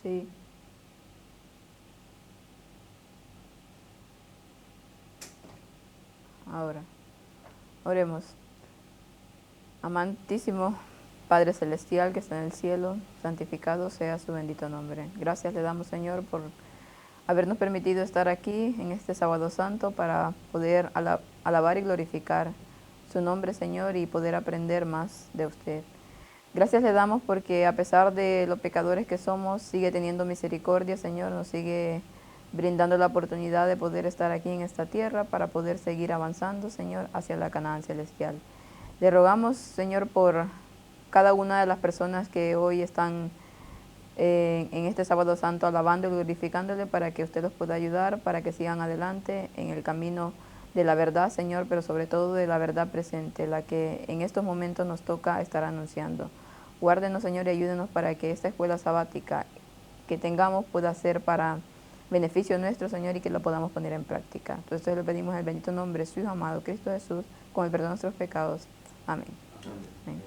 Sí. Ahora, oremos. Amantísimo Padre Celestial que está en el cielo, santificado sea su bendito nombre. Gracias le damos, Señor, por habernos permitido estar aquí en este sábado santo para poder alabar y glorificar su nombre, Señor, y poder aprender más de usted. Gracias le damos porque a pesar de los pecadores que somos, sigue teniendo misericordia, Señor, nos sigue brindando la oportunidad de poder estar aquí en esta tierra para poder seguir avanzando, Señor, hacia la Canaán celestial. Le rogamos, Señor, por cada una de las personas que hoy están en este sábado santo alabando y glorificándole para que usted los pueda ayudar, para que sigan adelante en el camino de la verdad, Señor, pero sobre todo de la verdad presente, la que en estos momentos nos toca estar anunciando. Guárdenos, Señor, y ayúdenos para que esta escuela sabática que tengamos pueda ser para beneficio nuestro, Señor, y que lo podamos poner en práctica. Entonces le pedimos en el bendito nombre de su Hijo amado, Cristo Jesús, con el perdón de nuestros pecados. Amén. Amén.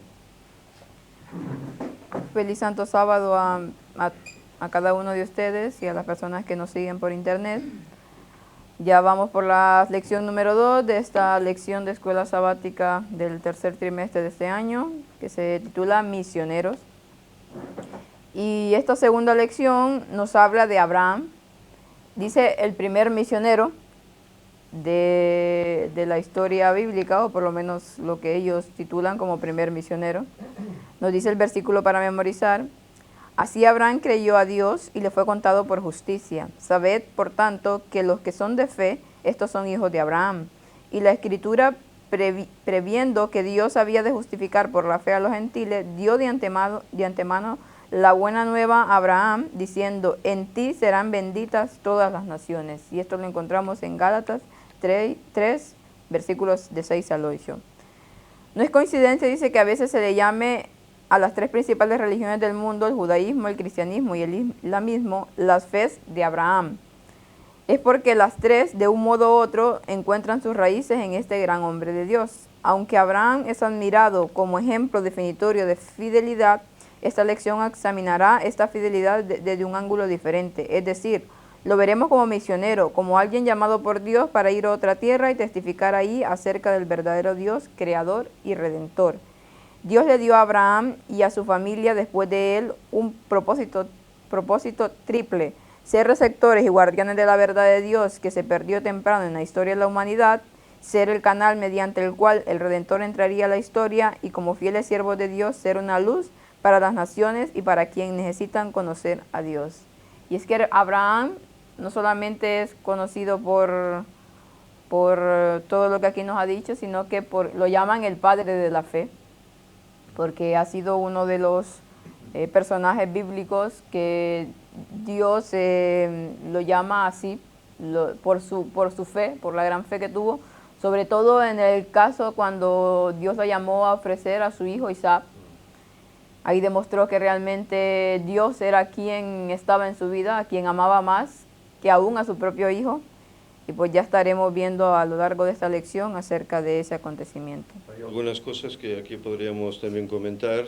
Feliz Santo Sábado a cada uno de ustedes y a las personas que nos siguen por internet. Ya vamos por la lección número 2 de esta lección de escuela sabática del tercer trimestre de este año, que se titula Misioneros. Y esta segunda lección nos habla de Abraham. Dice el primer misionero de la historia bíblica, o por lo menos lo que ellos titulan como primer misionero. Nos dice el versículo para memorizar: así Abraham creyó a Dios y le fue contado por justicia. Sabed, por tanto, que los que son de fe, estos son hijos de Abraham. Y la Escritura, previendo que Dios había de justificar por la fe a los gentiles, dio de antemano la buena nueva a Abraham, diciendo: en ti serán benditas todas las naciones. Y esto lo encontramos en Gálatas 3, versículos de 6 al 8. No es coincidencia, dice, que a veces se le llame a las tres principales religiones del mundo, el judaísmo, el cristianismo y el islamismo, las fes de Abraham. Es porque las tres, de un modo u otro, encuentran sus raíces en este gran hombre de Dios. Aunque Abraham es admirado como ejemplo definitorio de fidelidad, esta lección examinará esta fidelidad desde un ángulo diferente. Es decir, lo veremos como misionero, como alguien llamado por Dios para ir a otra tierra y testificar ahí acerca del verdadero Dios, creador y redentor. Dios le dio a Abraham y a su familia después de él un propósito triple: ser receptores y guardianes de la verdad de Dios que se perdió temprano en la historia de la humanidad, ser el canal mediante el cual el Redentor entraría a la historia y, como fieles siervos de Dios, ser una luz para las naciones y para quienes necesitan conocer a Dios. Y es que Abraham no solamente es conocido por todo lo que aquí nos ha dicho, sino que lo llaman el padre de la fe, porque ha sido uno de los personajes bíblicos que Dios lo llama así, por su fe, por la gran fe que tuvo, sobre todo en el caso cuando Dios lo llamó a ofrecer a su hijo Isaac. Ahí demostró que realmente Dios era quien estaba en su vida, a quien amaba más que aún a su propio hijo. Y pues ya estaremos viendo a lo largo de esta lección acerca de ese acontecimiento. Hay algunas cosas que aquí podríamos también comentar.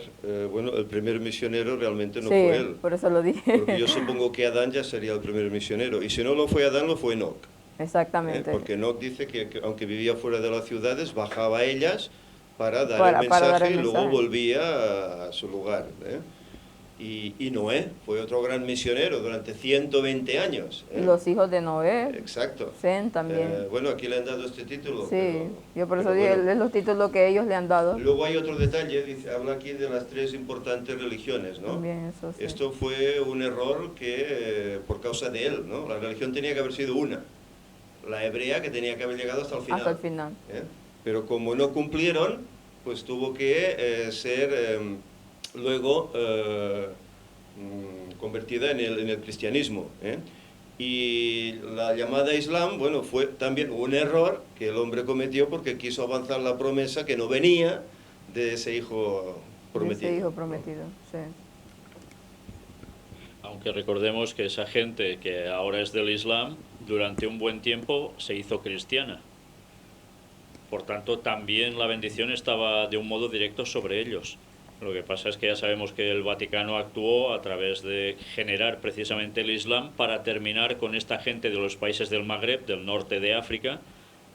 Bueno, el primer misionero realmente no fue él. Por eso lo dije. Porque yo supongo que Adán ya sería el primer misionero. Y si no lo fue Adán, lo fue Enoc. Exactamente. Porque Enoc dice que aunque vivía fuera de las ciudades, bajaba a ellas para dar el mensaje y luego volvía a su lugar. Y Noé fue otro gran misionero durante 120 años. Los hijos de Noé. Exacto. Sem también. Bueno, aquí le han dado este título. Sí, yo por eso dije, es los títulos que ellos le han dado. Luego hay otro detalle, habla aquí de las tres importantes religiones, ¿no? También eso, sí. Esto fue un error que por causa de él, ¿no? La religión tenía que haber sido una, la hebrea, que tenía que haber llegado hasta el final. Hasta el final. Pero como no cumplieron, pues tuvo que ser luego convertida en el cristianismo. Y la llamada Islam, bueno, fue también un error que el hombre cometió porque quiso avanzar la promesa que no venía de ese hijo prometido. De ese hijo prometido, sí. Aunque recordemos que esa gente que ahora es del Islam, durante un buen tiempo se hizo cristiana. Por tanto, también la bendición estaba de un modo directo sobre ellos. Lo que pasa es que ya sabemos que el Vaticano actuó a través de generar precisamente el Islam para terminar con esta gente de los países del Magreb, del norte de África,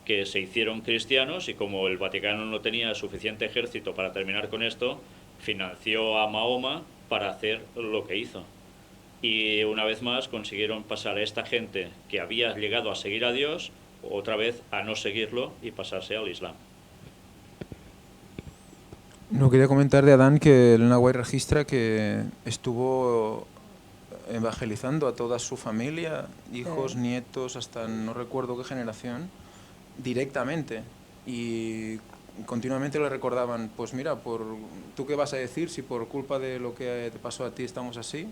que se hicieron cristianos, y como el Vaticano no tenía suficiente ejército para terminar con esto, financió a Mahoma para hacer lo que hizo. Y una vez más consiguieron pasar a esta gente que había llegado a seguir a Dios otra vez a no seguirlo y pasarse al Islam. No, quería comentar de Adán que el Nahuay registra que estuvo evangelizando a toda su familia, hijos, nietos, hasta no recuerdo qué generación, directamente. Y continuamente le recordaban, pues mira, ¿tú qué vas a decir si por culpa de lo que te pasó a ti estamos así?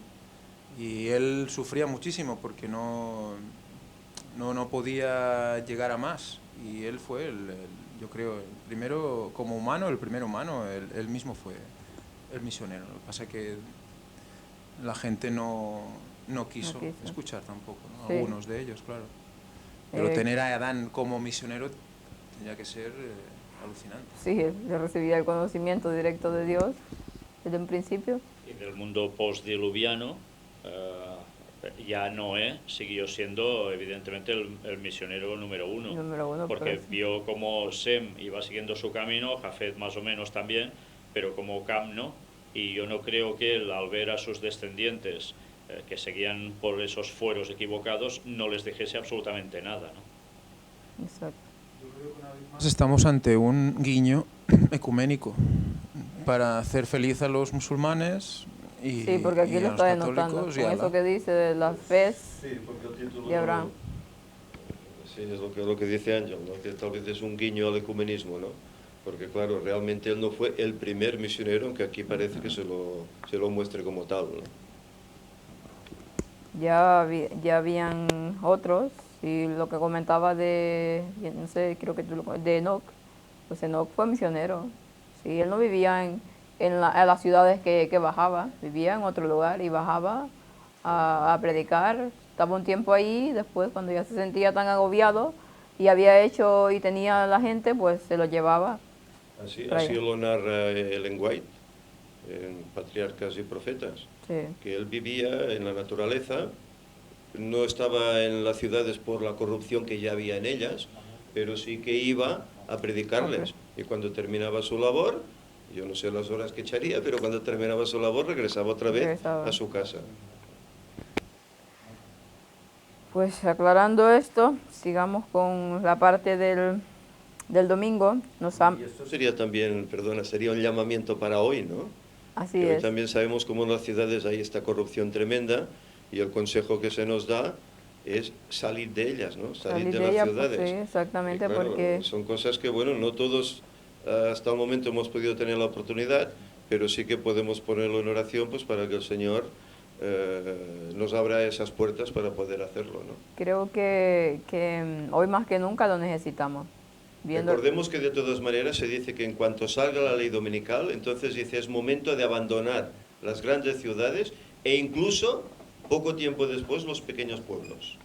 Y él sufría muchísimo porque no podía llegar a más. Y él fue, yo creo, el primero como humano, el primer humano, él mismo fue el misionero. Lo que pasa es que la gente no quiso escuchar tampoco, ¿no? Sí. Algunos de ellos, claro. Pero tener a Adán como misionero tenía que ser alucinante. Sí, él recibía el conocimiento directo de Dios desde un principio. Y del mundo postdiluviano, ya Noé siguió siendo evidentemente el misionero número uno, porque vio como Sem iba siguiendo su camino, Jafet más o menos también, pero como Cam no, y yo no creo que él, al ver a sus descendientes que seguían por esos fueros equivocados, no les dijese absolutamente nada, ¿no? Exacto. Estamos ante un guiño ecuménico para hacer feliz a los musulmanes. Sí, porque aquí lo está denotando, con eso que dice de la fe de Abraham. Sí, es lo que dice Ángel, ¿no? Que tal vez es un guiño al ecumenismo, ¿no? Porque claro, realmente él no fue el primer misionero, aunque aquí parece que se lo muestre como tal, ¿no? Ya habían otros, y lo que comentaba no sé, creo que de Enoch, pues Enoch fue misionero. Sí, él no vivía en las ciudades que bajaba, vivía en otro lugar y bajaba a predicar. Estaba un tiempo ahí, después cuando ya se sentía tan agobiado y había hecho y tenía la gente, pues se lo llevaba. Así lo narra Ellen White en Patriarcas y Profetas, sí. Que él vivía en la naturaleza, no estaba en las ciudades por la corrupción que ya había en ellas, pero sí que iba a predicarles. Y cuando terminaba su labor, yo no sé las horas que echaría, pero cuando terminaba su labor regresaba otra vez a su casa. Pues aclarando esto, sigamos con la parte del domingo. Y esto sería también, sería un llamamiento para hoy, ¿no? Así es. Hoy también sabemos cómo en las ciudades hay esta corrupción tremenda, y el consejo que se nos da es salir de ellas, ¿no? Salir de las ciudades. Pues sí, exactamente, claro, porque son cosas que, bueno, no todos hasta el momento hemos podido tener la oportunidad, pero sí que podemos ponerlo en oración, pues para que el Señor nos abra esas puertas para poder hacerlo, ¿no? Creo que hoy más que nunca lo necesitamos. Recordemos que de todas maneras se dice que en cuanto salga la ley dominical, entonces dice es momento de abandonar las grandes ciudades e incluso poco tiempo después los pequeños pueblos.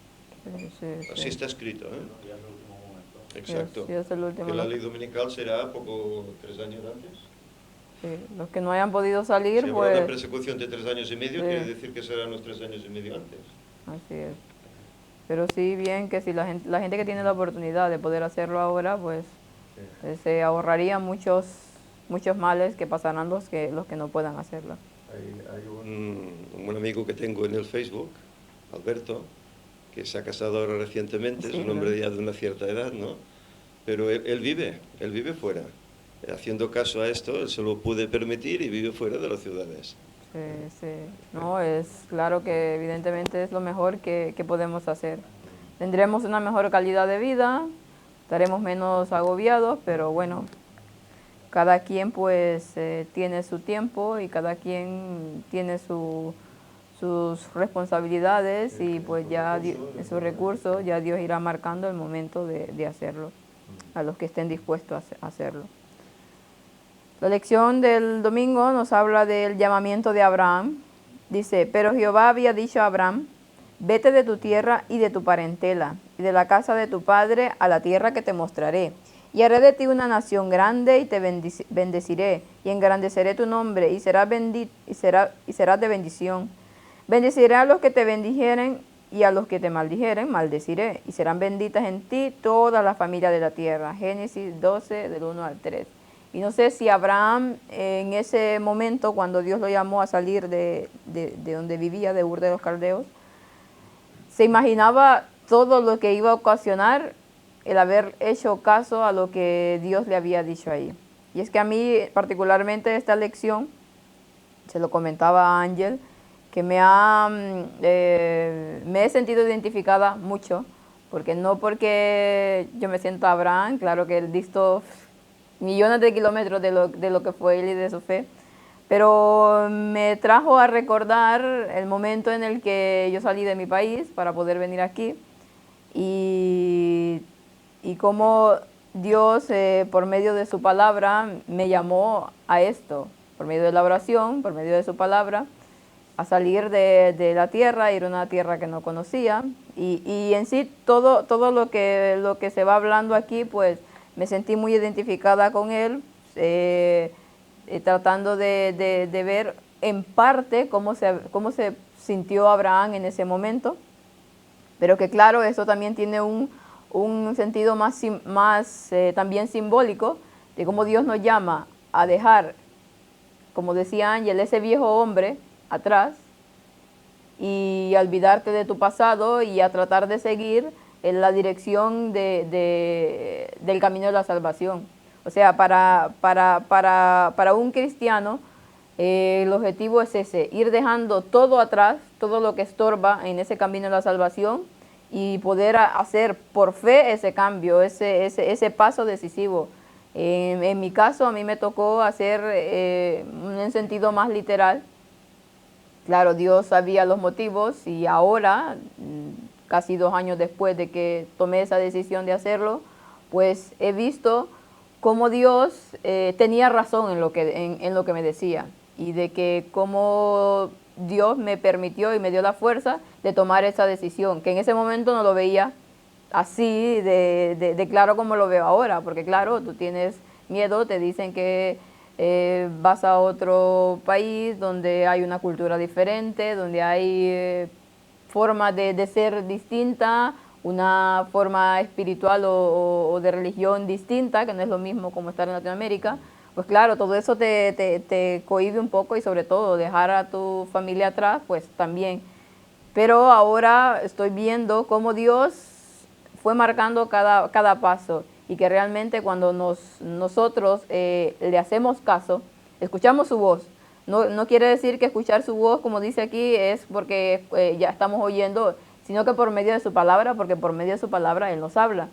Sí. Así está escrito, ¿eh? Exacto. Sí, es el último. Que la ley dominical será 3 años antes. Sí, los que no hayan podido salir, si pues... Si habrá una persecución de 3 años y medio, quiere decir que serán los 3 años y medio antes. Así es. Pero sí, bien que si la gente que tiene la oportunidad de poder hacerlo ahora, pues se ahorraría muchos males que pasarán los que no puedan hacerlo. Hay un amigo que tengo en el Facebook, Alberto, que se ha casado ahora recientemente, es un hombre ya de una cierta edad, ¿no? Pero él vive fuera. Haciendo caso a esto, él se lo puede permitir y vive fuera de las ciudades. Sí. No, es claro que evidentemente es lo mejor que podemos hacer. Tendremos una mejor calidad de vida, estaremos menos agobiados, pero bueno, cada quien pues tiene su tiempo y cada quien tiene sus responsabilidades y pues ya sus recursos, ya Dios irá marcando el momento de hacerlo, a los que estén dispuestos a hacerlo. La lección del domingo nos habla del llamamiento de Abraham. Dice, pero Jehová había dicho a Abraham, vete de tu tierra y de tu parentela, y de la casa de tu padre a la tierra que te mostraré, Y haré de ti una nación grande y te bendeciré, y engrandeceré tu nombre, y serás de bendición. Bendeciré a los que te bendijeren, y a los que te maldijeren, maldeciré, y serán benditas en ti todas las familias de la tierra. Génesis 12, del 1 al 3. Y no sé si Abraham, en ese momento, cuando Dios lo llamó a salir de donde vivía, de Ur de los Caldeos, se imaginaba todo lo que iba a ocasionar el haber hecho caso a lo que Dios le había dicho ahí. Y es que a mí particularmente esta lección, se lo comentaba a Ángel, que me he sentido identificada mucho, porque no porque yo me siento Abraham, claro que él distó millones de kilómetros de lo que fue él y de su fe, pero me trajo a recordar el momento en el que yo salí de mi país para poder venir aquí, y cómo Dios, por medio de su palabra, me llamó a esto, por medio de la oración, por medio de su palabra, a salir de la tierra, ir a una tierra que no conocía, y en sí todo lo que se va hablando aquí, pues me sentí muy identificada con él, tratando de ver en parte cómo se sintió Abraham en ese momento, pero que claro, eso también tiene un sentido más también simbólico, de cómo Dios nos llama a dejar, como decía Ángel, ese viejo hombre atrás, y a olvidarte de tu pasado y a tratar de seguir en la dirección del camino de la salvación. O sea, para un cristiano, el objetivo es ese, ir dejando todo atrás, todo lo que estorba en ese camino de la salvación, y poder hacer por fe ese cambio, ese paso decisivo. En mi caso, a mí me tocó hacer un sentido más literal. Claro, Dios sabía los motivos, y ahora, casi 2 años después de que tomé esa decisión de hacerlo, pues he visto cómo Dios tenía razón en lo que me decía, y de que cómo Dios me permitió y me dio la fuerza de tomar esa decisión, que en ese momento no lo veía así de claro como lo veo ahora, porque claro, tú tienes miedo, te dicen que vas a otro país donde hay una cultura diferente, donde hay forma de ser distinta, una forma espiritual o de religión distinta, que no es lo mismo como estar en Latinoamérica. Pues claro, todo eso te cohíbe un poco, y sobre todo dejar a tu familia atrás, pues también. Pero ahora estoy viendo cómo Dios fue marcando cada paso, y que realmente cuando nosotros le hacemos caso, escuchamos su voz. No quiere decir que escuchar su voz, como dice aquí, es porque ya estamos oyendo, sino que por medio de su palabra, porque por medio de su palabra Él nos habla.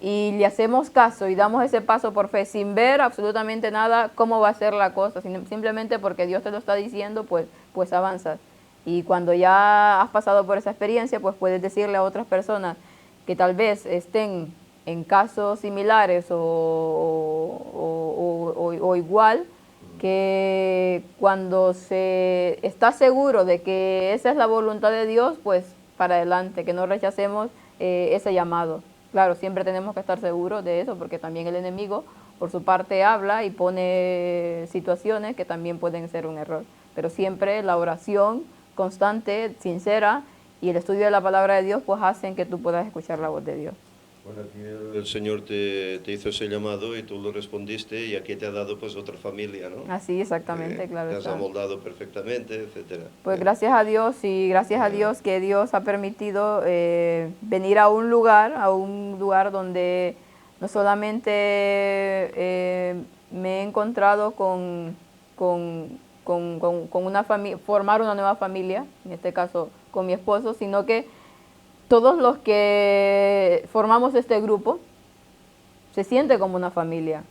Y le hacemos caso y damos ese paso por fe, sin ver absolutamente nada cómo va a ser la cosa, simplemente porque Dios te lo está diciendo, pues avanzas. Y cuando ya has pasado por esa experiencia, pues puedes decirle a otras personas que tal vez estén en casos similares o igual, que cuando se está seguro de que esa es la voluntad de Dios, pues para adelante, que no rechacemos ese llamado. Claro, siempre tenemos que estar seguros de eso, porque también el enemigo por su parte habla y pone situaciones que también pueden ser un error. Pero siempre la oración constante, sincera, y el estudio de la palabra de Dios, pues hacen que tú puedas escuchar la voz de Dios. Bueno, aquí el Señor te hizo ese llamado y tú lo respondiste, y aquí te ha dado pues otra familia, ¿no? Así, exactamente, claro. Te has amoldado perfectamente, etcétera. Pues gracias a Dios, y gracias a Dios que Dios ha permitido venir a un lugar donde no solamente me he encontrado con una familia, formar una nueva familia, en este caso con mi esposo, sino que todos los que formamos este grupo se siente como una familia,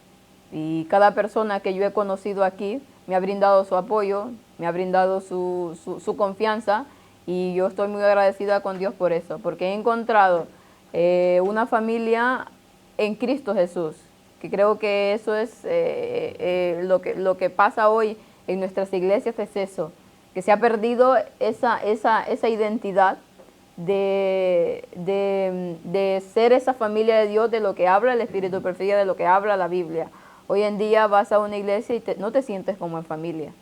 y cada persona que yo he conocido aquí me ha brindado su apoyo, me ha brindado su confianza, y yo estoy muy agradecida con Dios por eso, porque he encontrado una familia en Cristo Jesús, que creo que eso es lo que pasa hoy en nuestras iglesias, es eso, que se ha perdido esa identidad de ser esa familia de Dios, de lo que habla el Espíritu Profético, de lo que habla la Biblia. Hoy en día vas a una iglesia y no te sientes como en familia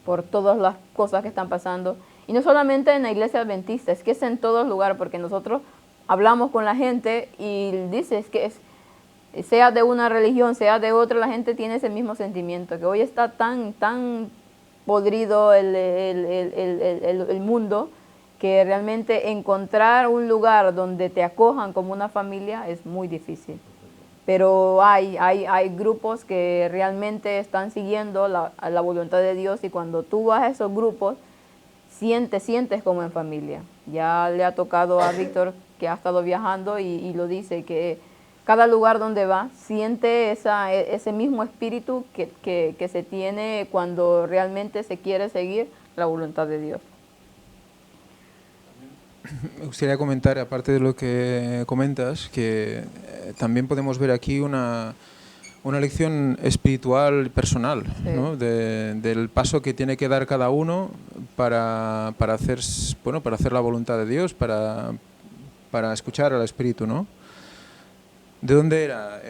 por todas las cosas que están pasando. Y no solamente en la iglesia adventista, es que es en todos lugares, porque nosotros hablamos con la gente y dices que sea de una religión, sea de otra, la gente tiene ese mismo sentimiento, que hoy está tan podrido el mundo, que realmente encontrar un lugar donde te acojan como una familia es muy difícil. Pero hay grupos que realmente están siguiendo la voluntad de Dios, y cuando tú vas a esos grupos, sientes como en familia. Ya le ha tocado a Víctor, que ha estado viajando, y lo dice, que cada lugar donde va siente ese mismo espíritu que se tiene cuando realmente se quiere seguir la voluntad de Dios. Me gustaría comentar, aparte de lo que comentas, que también podemos ver aquí una lección espiritual personal, sí, ¿no? Del paso que tiene que dar cada uno para hacer la voluntad de Dios, para escuchar al Espíritu, ¿no? ¿De dónde era?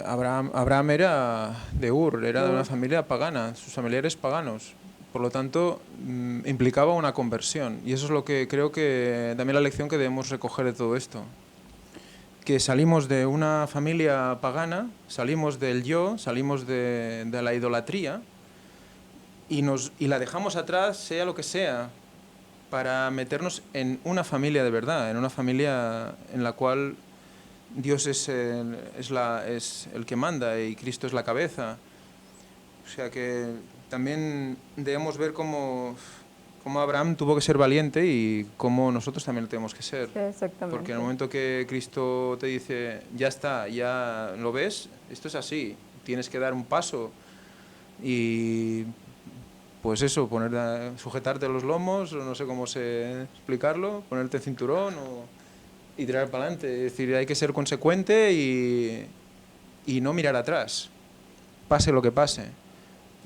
Abraham era de Ur, era de una familia pagana, sus familiares paganos. Por lo tanto, implicaba una conversión. Y eso es lo que creo que también la lección que debemos recoger de todo esto. Que salimos de una familia pagana, salimos del yo, salimos de la idolatría y la dejamos atrás, sea lo que sea, para meternos en una familia de verdad, en una familia en la cual Dios es el que manda y Cristo es la cabeza. O sea que también debemos ver cómo Abraham tuvo que ser valiente y cómo nosotros también lo tenemos que ser. Sí, exactamente. Porque en el momento que Cristo te dice, ya está, ya lo ves, esto es así, tienes que dar un paso y pues eso, sujetarte los lomos, o no sé cómo explicarlo, ponerte el cinturón y tirar para adelante. Es decir, hay que ser consecuente y no mirar atrás, pase lo que pase.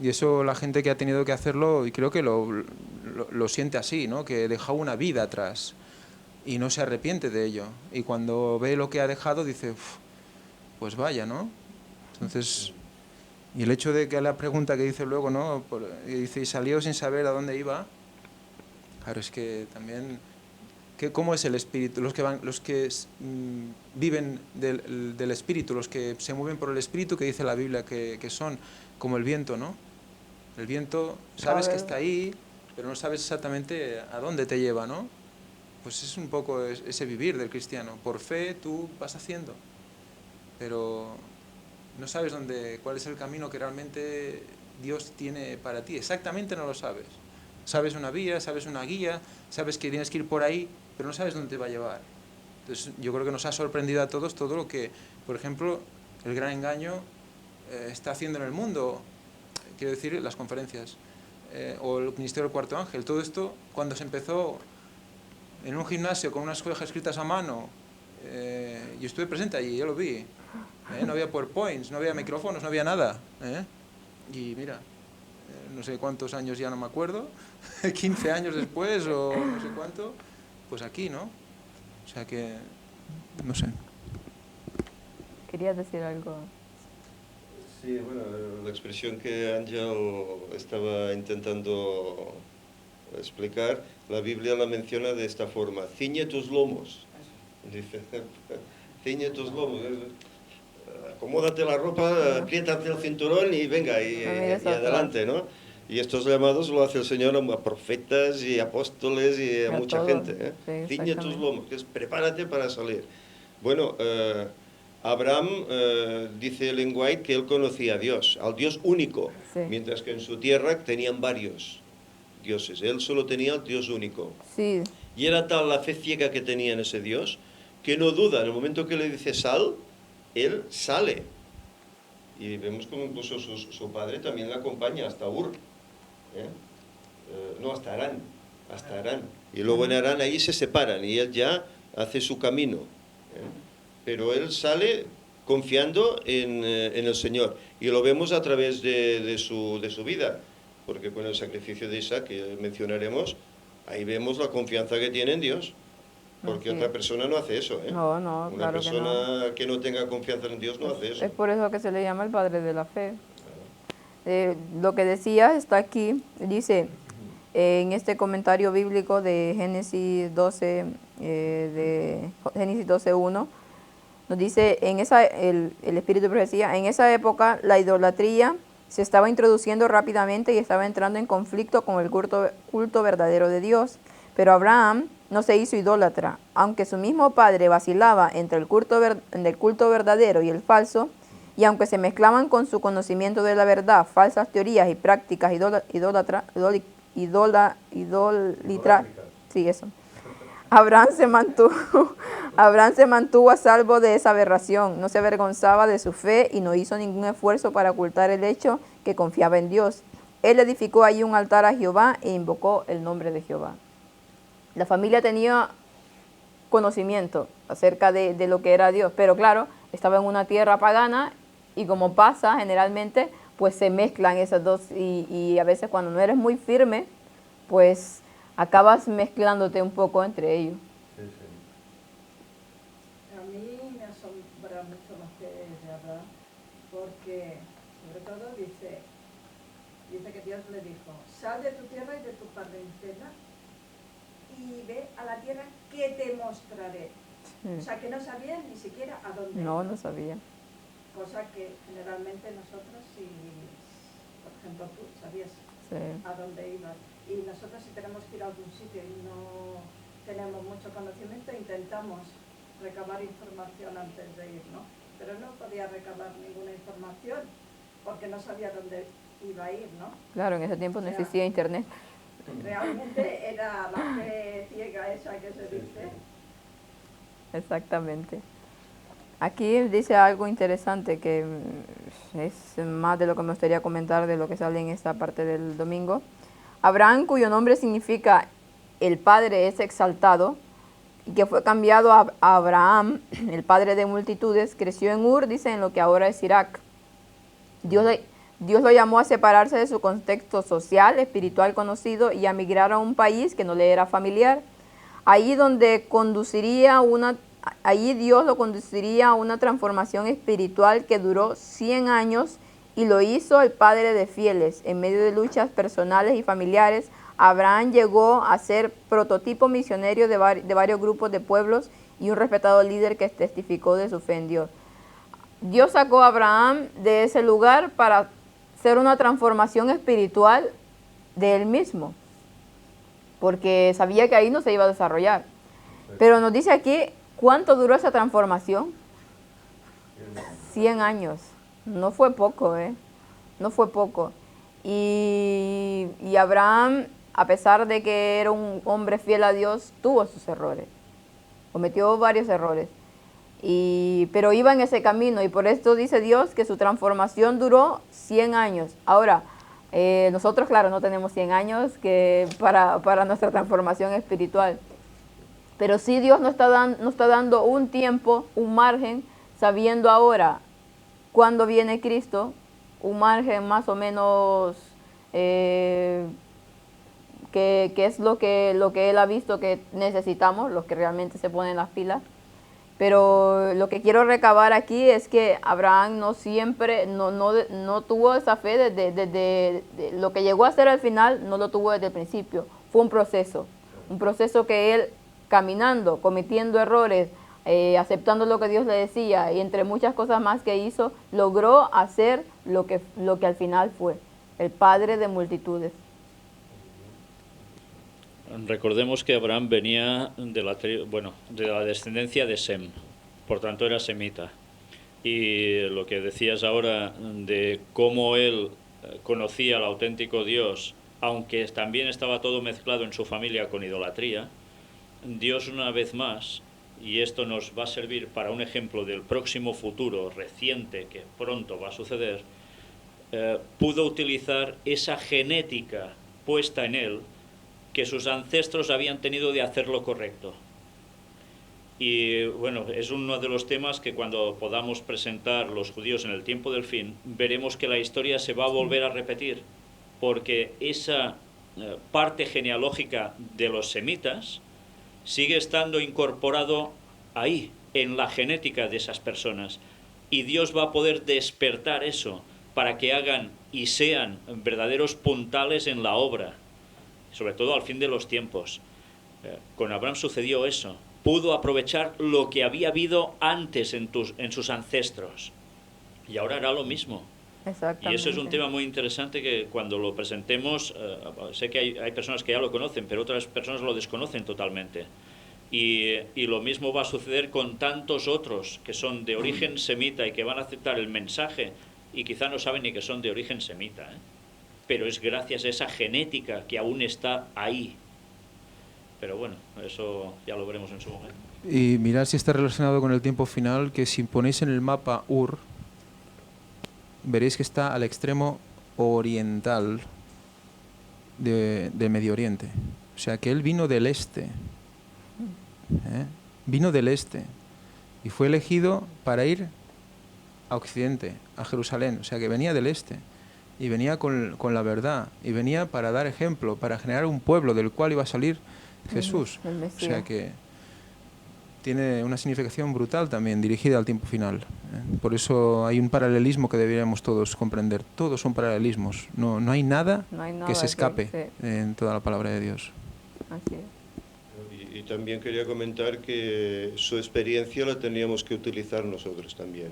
Y eso la gente que ha tenido que hacerlo, y creo que lo siente así, ¿no? Que deja una vida atrás y no se arrepiente de ello. Y cuando ve lo que ha dejado dice, pues vaya, ¿no? Entonces, y el hecho de que la pregunta que dice luego, ¿no? Dice, y salió sin saber a dónde iba. Claro, es que también, ¿cómo es el espíritu? Los que viven del espíritu, los que se mueven por el espíritu, que dice la Biblia que son como el viento, ¿no? El viento, sabes que está ahí, pero no sabes exactamente a dónde te lleva, ¿no? Pues es un poco ese vivir del cristiano. Por fe tú vas haciendo, pero no sabes cuál es el camino que realmente Dios tiene para ti. Exactamente no lo sabes. Sabes una vía, sabes una guía, sabes que tienes que ir por ahí, pero no sabes dónde te va a llevar. Entonces yo creo que nos ha sorprendido a todos todo lo que, por ejemplo, el gran engaño está haciendo en el mundo. Quiero decir, las conferencias, o el Ministerio del Cuarto Ángel. Todo esto, cuando se empezó en un gimnasio con unas hojas escritas a mano, yo estuve presente allí, yo lo vi. No había PowerPoints, no había micrófonos, no había nada. Y mira, no sé cuántos años, ya no me acuerdo, 15 años después o no sé cuánto, pues aquí, ¿no? O sea que, no sé. ¿Querías decir algo? Sí, bueno, la expresión que Ángel estaba intentando explicar, la Biblia la menciona de esta forma: ciñe tus lomos. Dice, ciñe tus lomos. Acomódate la ropa, apriétate el cinturón y venga, y adelante, ¿no? Y estos llamados lo hace el Señor a profetas y apóstoles y a mucha todo. gente. Sí, ciñe tus lomos, que es prepárate para salir. Bueno, Abraham, dice Ellen White, que él conocía a Dios, al Dios único, sí, mientras que en su tierra tenían varios dioses. Él solo tenía el Dios único. Sí. Y era tal la fe ciega que tenía en ese Dios, que no duda, en el momento que le dice sal, él sale. Y vemos como incluso su padre también le acompaña hasta Ur. No, hasta Harán. Hasta Harán. Y luego en Harán ahí se separan y él ya hace su camino. Pero él sale confiando en el Señor. Y lo vemos a través de su vida. Porque con el sacrificio de Isaac, que mencionaremos, ahí vemos la confianza que tiene en Dios. Porque otra persona no hace eso, ¿eh? No, no, Una claro persona que no tenga confianza en Dios no hace eso. Es por eso que se le llama el padre de la fe. Lo que decía está aquí, dice en este comentario bíblico de Génesis 12, de Génesis 12:1, nos dice, el Espíritu de Profecía, en esa época la se estaba introduciendo rápidamente y estaba entrando en conflicto con el culto verdadero de Dios. Pero Abraham no se hizo idólatra, aunque su mismo padre vacilaba entre el culto verdadero y el falso, y aunque se mezclaban con su conocimiento de la verdad falsas teorías y prácticas sí, eso. Abraham se mantuvo a salvo de esa aberración, no se avergonzaba de su fe y no hizo ningún esfuerzo para ocultar el hecho que confiaba en Dios. Él edificó allí un altar a Jehová e invocó el nombre de Jehová. La familia tenía conocimiento acerca de lo que era Dios, pero claro, estaba en una tierra pagana y como pasa generalmente, pues se mezclan esas dos y a veces cuando no eres muy firme, pues acabas mezclándote un poco entre ellos. Sí, sí. A mí me asombra mucho lo que de Abraham, porque sobre todo dice que Dios le dijo, sal de tu tierra y de tu parentela y ve a la tierra que te mostraré. Sí. O sea, que no sabía ni siquiera a dónde No, iba. no sabía. Cosa que generalmente nosotros, si, por ejemplo, tú sabías a dónde ibas. Y nosotros si tenemos que ir a algún sitio y no tenemos mucho conocimiento, intentamos recabar información antes de ir, ¿no? Pero no podía recabar ninguna información porque no sabía dónde iba a ir, ¿no? Claro, en ese tiempo no existía internet. Realmente era la fe ciega esa que se dice. Exactamente. Aquí dice algo interesante que es más de lo que me gustaría comentar de lo que sale en esta parte del domingo. Abraham, cuyo nombre significa el Padre es exaltado, y que fue cambiado a Abraham, el padre de multitudes, creció en Ur, dice, en lo que ahora es Irak. Dios lo llamó a separarse de su contexto social, espiritual conocido y a migrar a un país que no le era familiar. Allí Dios lo conduciría a una transformación espiritual que duró 100 años y lo hizo el padre de fieles. En medio de luchas personales y familiares, Abraham llegó a ser prototipo misionero de varios grupos de pueblos y un respetado líder que testificó de su fe en Dios. Dios sacó a Abraham de ese lugar para hacer una transformación espiritual de él mismo, porque sabía que ahí no se iba a desarrollar. Pero nos dice aquí, ¿cuánto duró esa transformación? 100 años. No fue poco, No fue poco. Y Abraham, a pesar de que era un hombre fiel a Dios, tuvo sus errores. Cometió varios errores. Pero iba en ese camino y por esto dice Dios que su transformación duró 100 años. Ahora, nosotros, claro, no tenemos 100 años para nuestra transformación espiritual. Pero sí Dios nos está dando un tiempo, un margen, sabiendo ahora cuándo viene Cristo, un margen más o menos que es lo que Él ha visto que necesitamos, los que realmente se ponen las pilas. Pero lo que quiero recabar aquí es que Abraham no tuvo esa fe desde lo que llegó a ser al final, no lo tuvo desde el principio. Fue un proceso que él caminando, cometiendo errores, aceptando lo que Dios le decía y entre muchas cosas más que hizo, logró hacer lo que al final fue, el padre de multitudes. Recordemos que Abraham venía de la descendencia de Sem, por tanto era semita. Y lo que decías ahora de cómo él conocía al auténtico Dios, aunque también estaba todo mezclado en su familia con idolatría, Dios una vez más, y esto nos va a servir para un ejemplo del próximo futuro reciente que pronto va a suceder, pudo utilizar esa genética puesta en él que sus ancestros habían tenido de hacer lo correcto. Y bueno, es uno de los temas que cuando podamos presentar los judíos en el tiempo del fin, veremos que la historia se va a volver a repetir, porque esa parte genealógica de los semitas sigue estando incorporado ahí, en la genética de esas personas. Y Dios va a poder despertar eso para que hagan y sean verdaderos puntales en la obra, sobre todo al fin de los tiempos. Con Abraham sucedió eso. Pudo aprovechar lo que había habido antes en sus ancestros. Y ahora hará lo mismo. Y eso es un tema muy interesante que cuando lo presentemos, sé que hay personas que ya lo conocen, pero otras personas lo desconocen totalmente. Y lo mismo va a suceder con tantos otros que son de origen semita y que van a aceptar el mensaje y quizá no saben ni que son de origen semita, ¿eh? Pero es gracias a esa genética que aún está ahí. Pero bueno, eso ya lo veremos en su momento. Y mirad si está relacionado con el tiempo final, que si ponéis en el mapa Ur, veréis que está al extremo oriental de Medio Oriente. O sea que él vino del este. Vino del este. Y fue elegido para ir a Occidente, a Jerusalén. O sea que venía del este. Y venía con la verdad. Y venía para dar ejemplo, para generar un pueblo del cual iba a salir Jesús. O sea que tiene una significación brutal también, dirigida al tiempo final. Por eso hay un paralelismo que deberíamos todos comprender. Todos son paralelismos. No hay nada que se escape en toda la palabra de Dios. Así es. Y también quería comentar que su experiencia la teníamos que utilizar nosotros también.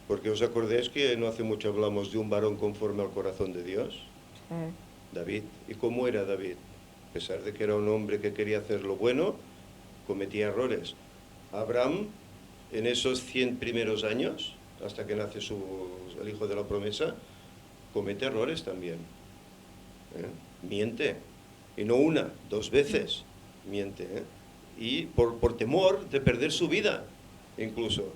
Porque os acordáis que no hace mucho hablamos de un varón conforme al corazón de Dios. Sí. David. ¿Y cómo era David? A pesar de que era un hombre que quería hacer lo bueno, cometía errores. Abraham, en esos 100 primeros años, hasta que nace el hijo de la promesa, comete errores también. Miente. Y no una, 2 veces miente. Y por temor de perder su vida, incluso.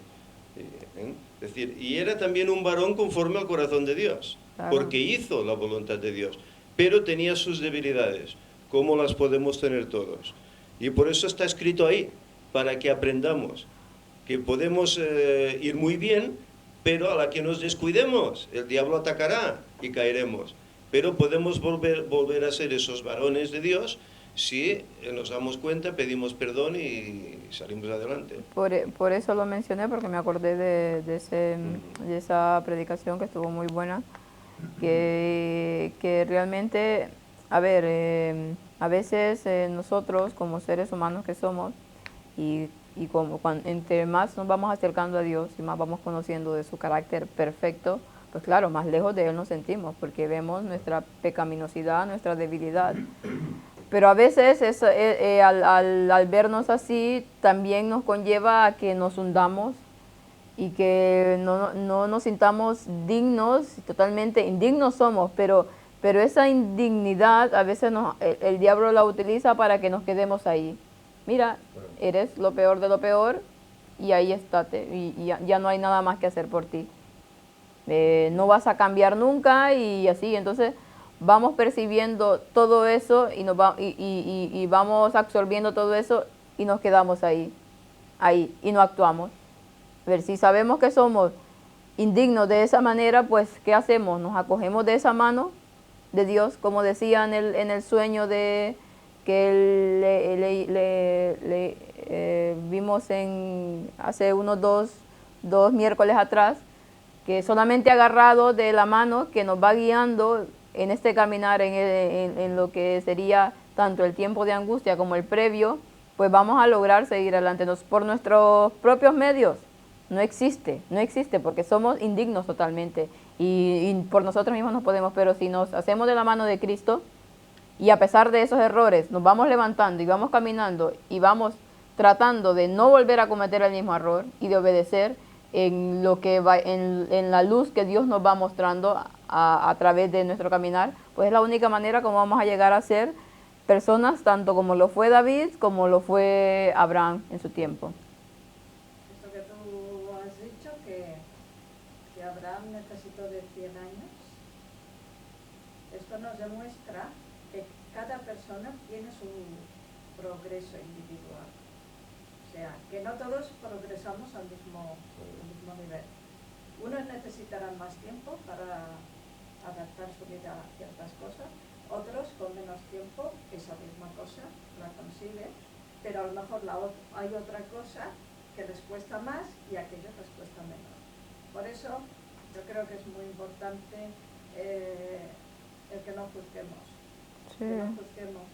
Es decir, y era también un varón conforme al corazón de Dios, claro, porque hizo la voluntad de Dios, pero tenía sus debilidades, como las podemos tener todos. Y por eso está escrito ahí, para que aprendamos que podemos ir muy bien, pero a la que nos descuidemos, el diablo atacará y caeremos. Pero podemos volver a ser esos varones de Dios si nos damos cuenta, pedimos perdón y salimos adelante. Por eso lo mencioné, porque me acordé de esa predicación que estuvo muy buena, que realmente, a ver, a veces nosotros como seres humanos que somos, y entre más nos vamos acercando a Dios y más vamos conociendo de su carácter perfecto, pues claro, más lejos de Él nos sentimos, porque vemos nuestra pecaminosidad, nuestra debilidad. Pero a veces al vernos así, también nos conlleva a que nos hundamos y que no nos sintamos dignos, totalmente indignos somos, pero esa indignidad a veces el diablo la utiliza para que nos quedemos ahí. Mira, eres lo peor de lo peor y ahí estate, y ya no hay nada más que hacer por ti. No vas a cambiar nunca y así, entonces vamos percibiendo todo eso y vamos absorbiendo todo eso y nos quedamos ahí y no actuamos. A ver, si sabemos que somos indignos de esa manera, pues ¿qué hacemos? Nos acogemos de esa mano de Dios, como decía en el sueño que vimos hace unos dos miércoles atrás, que solamente agarrado de la mano que nos va guiando en este caminar, en lo que sería tanto el tiempo de angustia como el previo, pues vamos a lograr seguir adelante. Por nuestros propios medios no existe, porque somos indignos totalmente y por nosotros mismos no podemos, pero si nos hacemos de la mano de Cristo y a pesar de esos errores nos vamos levantando y vamos caminando y vamos tratando de no volver a cometer el mismo error y de obedecer en la luz que Dios nos va mostrando a través de nuestro caminar, pues es la única manera como vamos a llegar a ser personas tanto como lo fue David como lo fue Abraham en su tiempo. Esto que tú has dicho, que Abraham necesitó de 100 años, esto nos demuestra que cada persona tiene su progreso individual. O sea, que no todos progresamos al mismo nivel. Unos necesitarán más tiempo para adaptar su vida a ciertas cosas, otros con menos tiempo esa misma cosa la consiguen, pero a lo mejor hay otra cosa que les cuesta más y a aquellos les cuesta menos. Por eso yo creo que es muy importante el que no juzguemos, que no juzguemos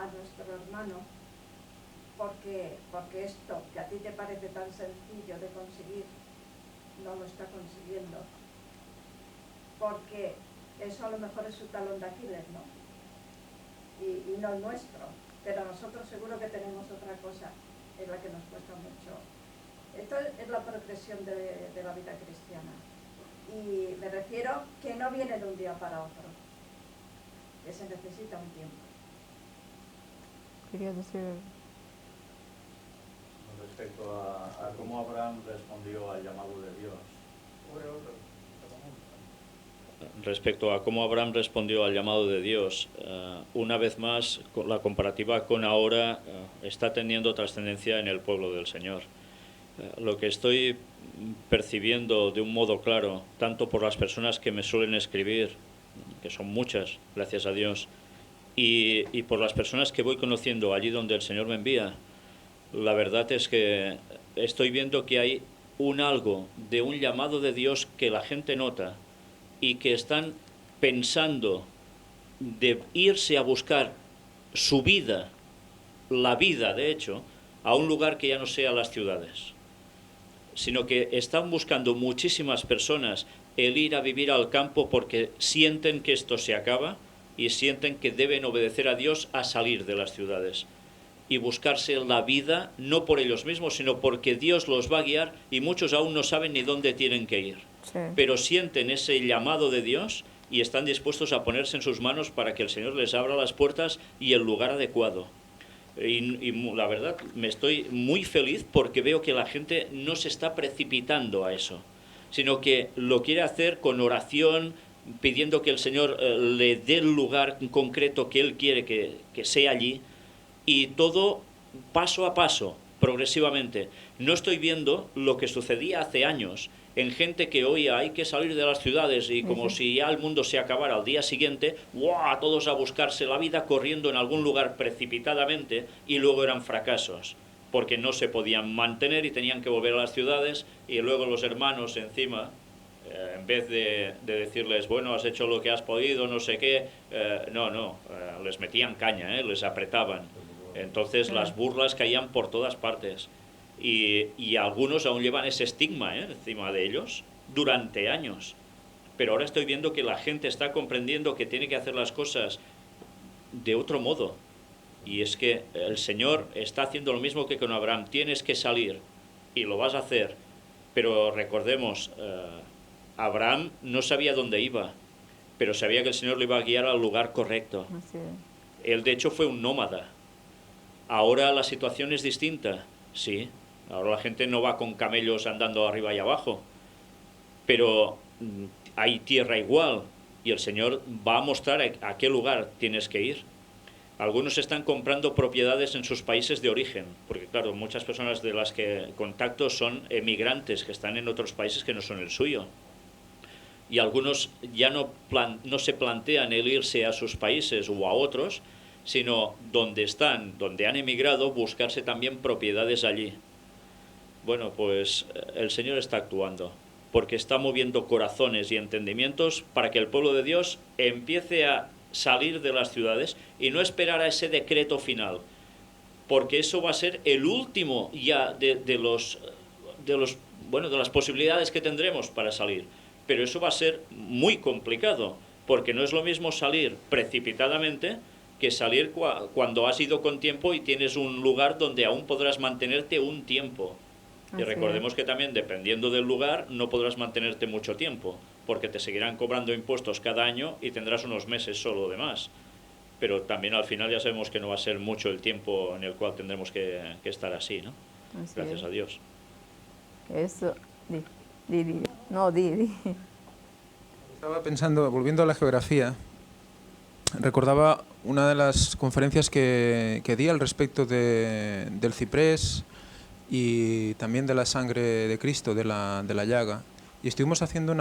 a nuestro hermano, porque esto que a ti te parece tan sencillo de conseguir, no lo está consiguiendo, porque eso a lo mejor es su talón de Aquiles, ¿no? Y no el nuestro, pero nosotros seguro que tenemos otra cosa en la que nos cuesta mucho. Esto es la progresión de la vida cristiana, y me refiero que no viene de un día para otro, que se necesita un tiempo. Quería decir... Respecto a cómo Abraham respondió al llamado de Dios. Respecto a cómo Abraham respondió al llamado de Dios, una vez más, la comparativa con ahora está teniendo trascendencia en el pueblo del Señor. Lo que estoy percibiendo de un modo claro, tanto por las personas que me suelen escribir, que son muchas, gracias a Dios, y por las personas que voy conociendo allí donde el Señor me envía, la verdad es que estoy viendo que hay algo de un llamado de Dios que la gente nota y que están pensando de irse a buscar su vida, la vida de hecho, a un lugar que ya no sea las ciudades, sino que están buscando muchísimas personas el ir a vivir al campo porque sienten que esto se acaba y sienten que deben obedecer a Dios a salir de las ciudades y buscarse la vida, no por ellos mismos, sino porque Dios los va a guiar, y muchos aún no saben ni dónde tienen que ir. Sí. Pero sienten ese llamado de Dios y están dispuestos a ponerse en sus manos para que el Señor les abra las puertas y el lugar adecuado. Y la verdad, me estoy muy feliz porque veo que la gente no se está precipitando a eso, sino que lo quiere hacer con oración, pidiendo que el Señor le dé el lugar concreto que Él quiere que sea allí, y todo paso a paso, progresivamente. No estoy viendo lo que sucedía hace años en gente que oía hay que salir de las ciudades y como si ya el mundo se acabara al día siguiente, ¡guau!, todos a buscarse la vida corriendo en algún lugar precipitadamente, y luego eran fracasos porque no se podían mantener y tenían que volver a las ciudades, y luego los hermanos encima, en vez de decirles, bueno, has hecho lo que has podido, no sé qué, les metían caña, les apretaban. Entonces las burlas caían por todas partes. Y algunos aún llevan ese estigma encima de ellos durante años. Pero ahora estoy viendo que la gente está comprendiendo que tiene que hacer las cosas de otro modo. Y es que el Señor está haciendo lo mismo que con Abraham. Tienes que salir y lo vas a hacer. Pero recordemos, Abraham no sabía dónde iba, pero sabía que el Señor le iba a guiar al lugar correcto. Él de hecho fue un nómada. Ahora la situación es distinta, sí. Ahora la gente no va con camellos andando arriba y abajo, pero hay tierra igual y el Señor va a mostrar a qué lugar tienes que ir. Algunos están comprando propiedades en sus países de origen, porque claro, muchas personas de las que contacto son emigrantes que están en otros países que no son el suyo. Y algunos ya no se plantean el irse a sus países o a otros, sino donde están, donde han emigrado, buscarse también propiedades allí. Bueno, pues el Señor está actuando, porque está moviendo corazones y entendimientos para que el pueblo de Dios empiece a salir de las ciudades y no esperar a ese decreto final, porque eso va a ser el último ya de las posibilidades que tendremos para salir. Pero eso va a ser muy complicado, porque no es lo mismo salir precipitadamente que salir cuando has ido con tiempo y tienes un lugar donde aún podrás mantenerte un tiempo. Y recordemos que también, dependiendo del lugar, no podrás mantenerte mucho tiempo, porque te seguirán cobrando impuestos cada año y tendrás unos meses solo de más. Pero también al final ya sabemos que no va a ser mucho el tiempo en el cual tendremos que estar así, ¿no? Gracias a Dios. Eso, di. Estaba pensando, volviendo a la geografía, recordaba una de las conferencias que di al respecto del ciprés y también de la sangre de Cristo, de la llaga. Y estuvimos haciendo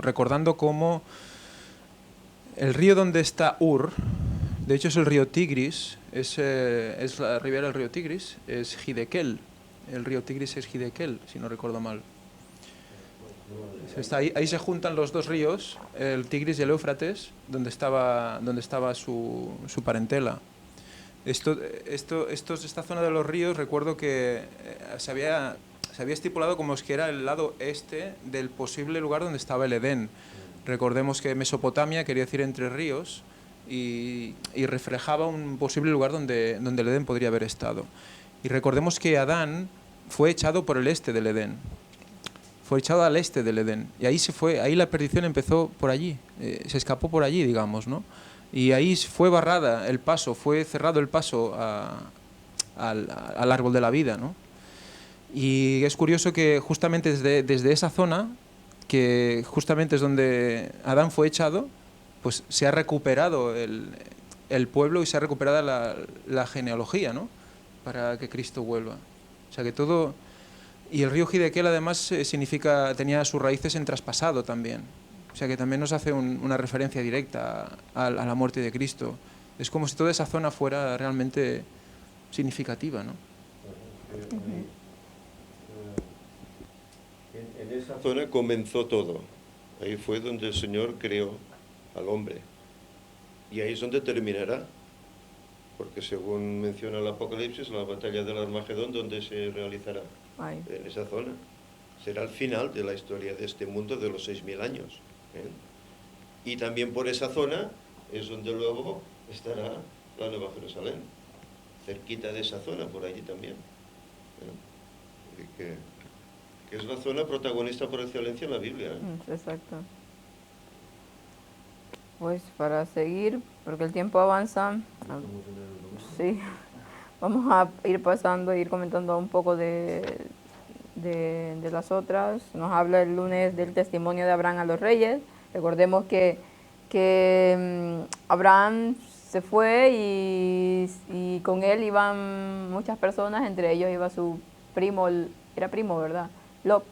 recordando cómo el río donde está Ur, De hecho, es el río Tigris, es la ribera del río Tigris, es Hiddekel. El río Tigris es Hiddekel, si no recuerdo mal. Ahí se juntan los dos ríos, el Tigris y el Éufrates, donde estaba su parentela. Esta zona de los ríos, recuerdo que se había estipulado como que era el lado este del posible lugar donde estaba el Edén. Recordemos que Mesopotamia quería decir entre ríos y reflejaba un posible lugar donde el Edén podría haber estado. Y recordemos que Adán fue echado por el este del Edén. Fue echado al este del Edén. Y ahí la perdición empezó por allí. Se escapó por allí, digamos, ¿no? Y ahí fue barrada el paso, fue cerrado el paso al árbol de la vida, ¿no? Y es curioso que justamente desde esa zona, que justamente es donde Adán fue echado, pues se ha recuperado el pueblo y se ha recuperado la genealogía, ¿no? Para que Cristo vuelva. O sea que todo... Y el río Hiddekel además tenía sus raíces en traspasado también. O sea que también nos hace una referencia directa a la muerte de Cristo. Es como si toda esa zona fuera realmente significativa, ¿no? En esa zona comenzó todo. Ahí fue donde el Señor creó al hombre. Y ahí es donde terminará. Porque según menciona el Apocalipsis, la batalla del Armagedón, donde se realizará. Ay. En esa zona. Será el final de la historia de este mundo de los 6.000 años. Y también por esa zona es donde luego estará la Nueva Jerusalén. Cerquita de esa zona, por allí también. Que es la zona protagonista por excelencia en la Biblia. Exacto. Pues para seguir, porque el tiempo avanza, sí, vamos a ir pasando, ir comentando un poco de las otras. Nos habla el lunes del testimonio de Abraham a los reyes. Recordemos que Abraham se fue y con él iban muchas personas, entre ellos iba su primo, era primo, ¿verdad? Lot.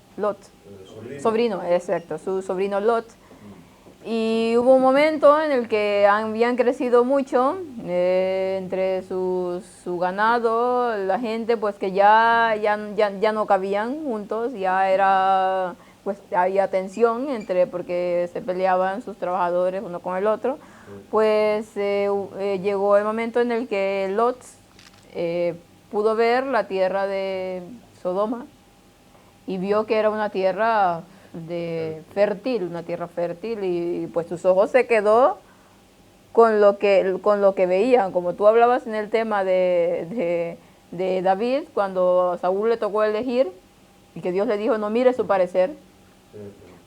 Sobrino, exacto, su sobrino Lot. Y hubo un momento en el que habían crecido mucho entre su ganado, la gente pues que ya no cabían juntos, ya era, pues había tensión porque se peleaban sus trabajadores uno con el otro. Pues llegó el momento en el que Lot pudo ver la tierra de Sodoma y vio que era una tierra una tierra fértil, y pues sus ojos se quedó con lo que veían. Como tú hablabas en el tema de David, cuando Saúl le tocó elegir y que Dios le dijo no mire su parecer,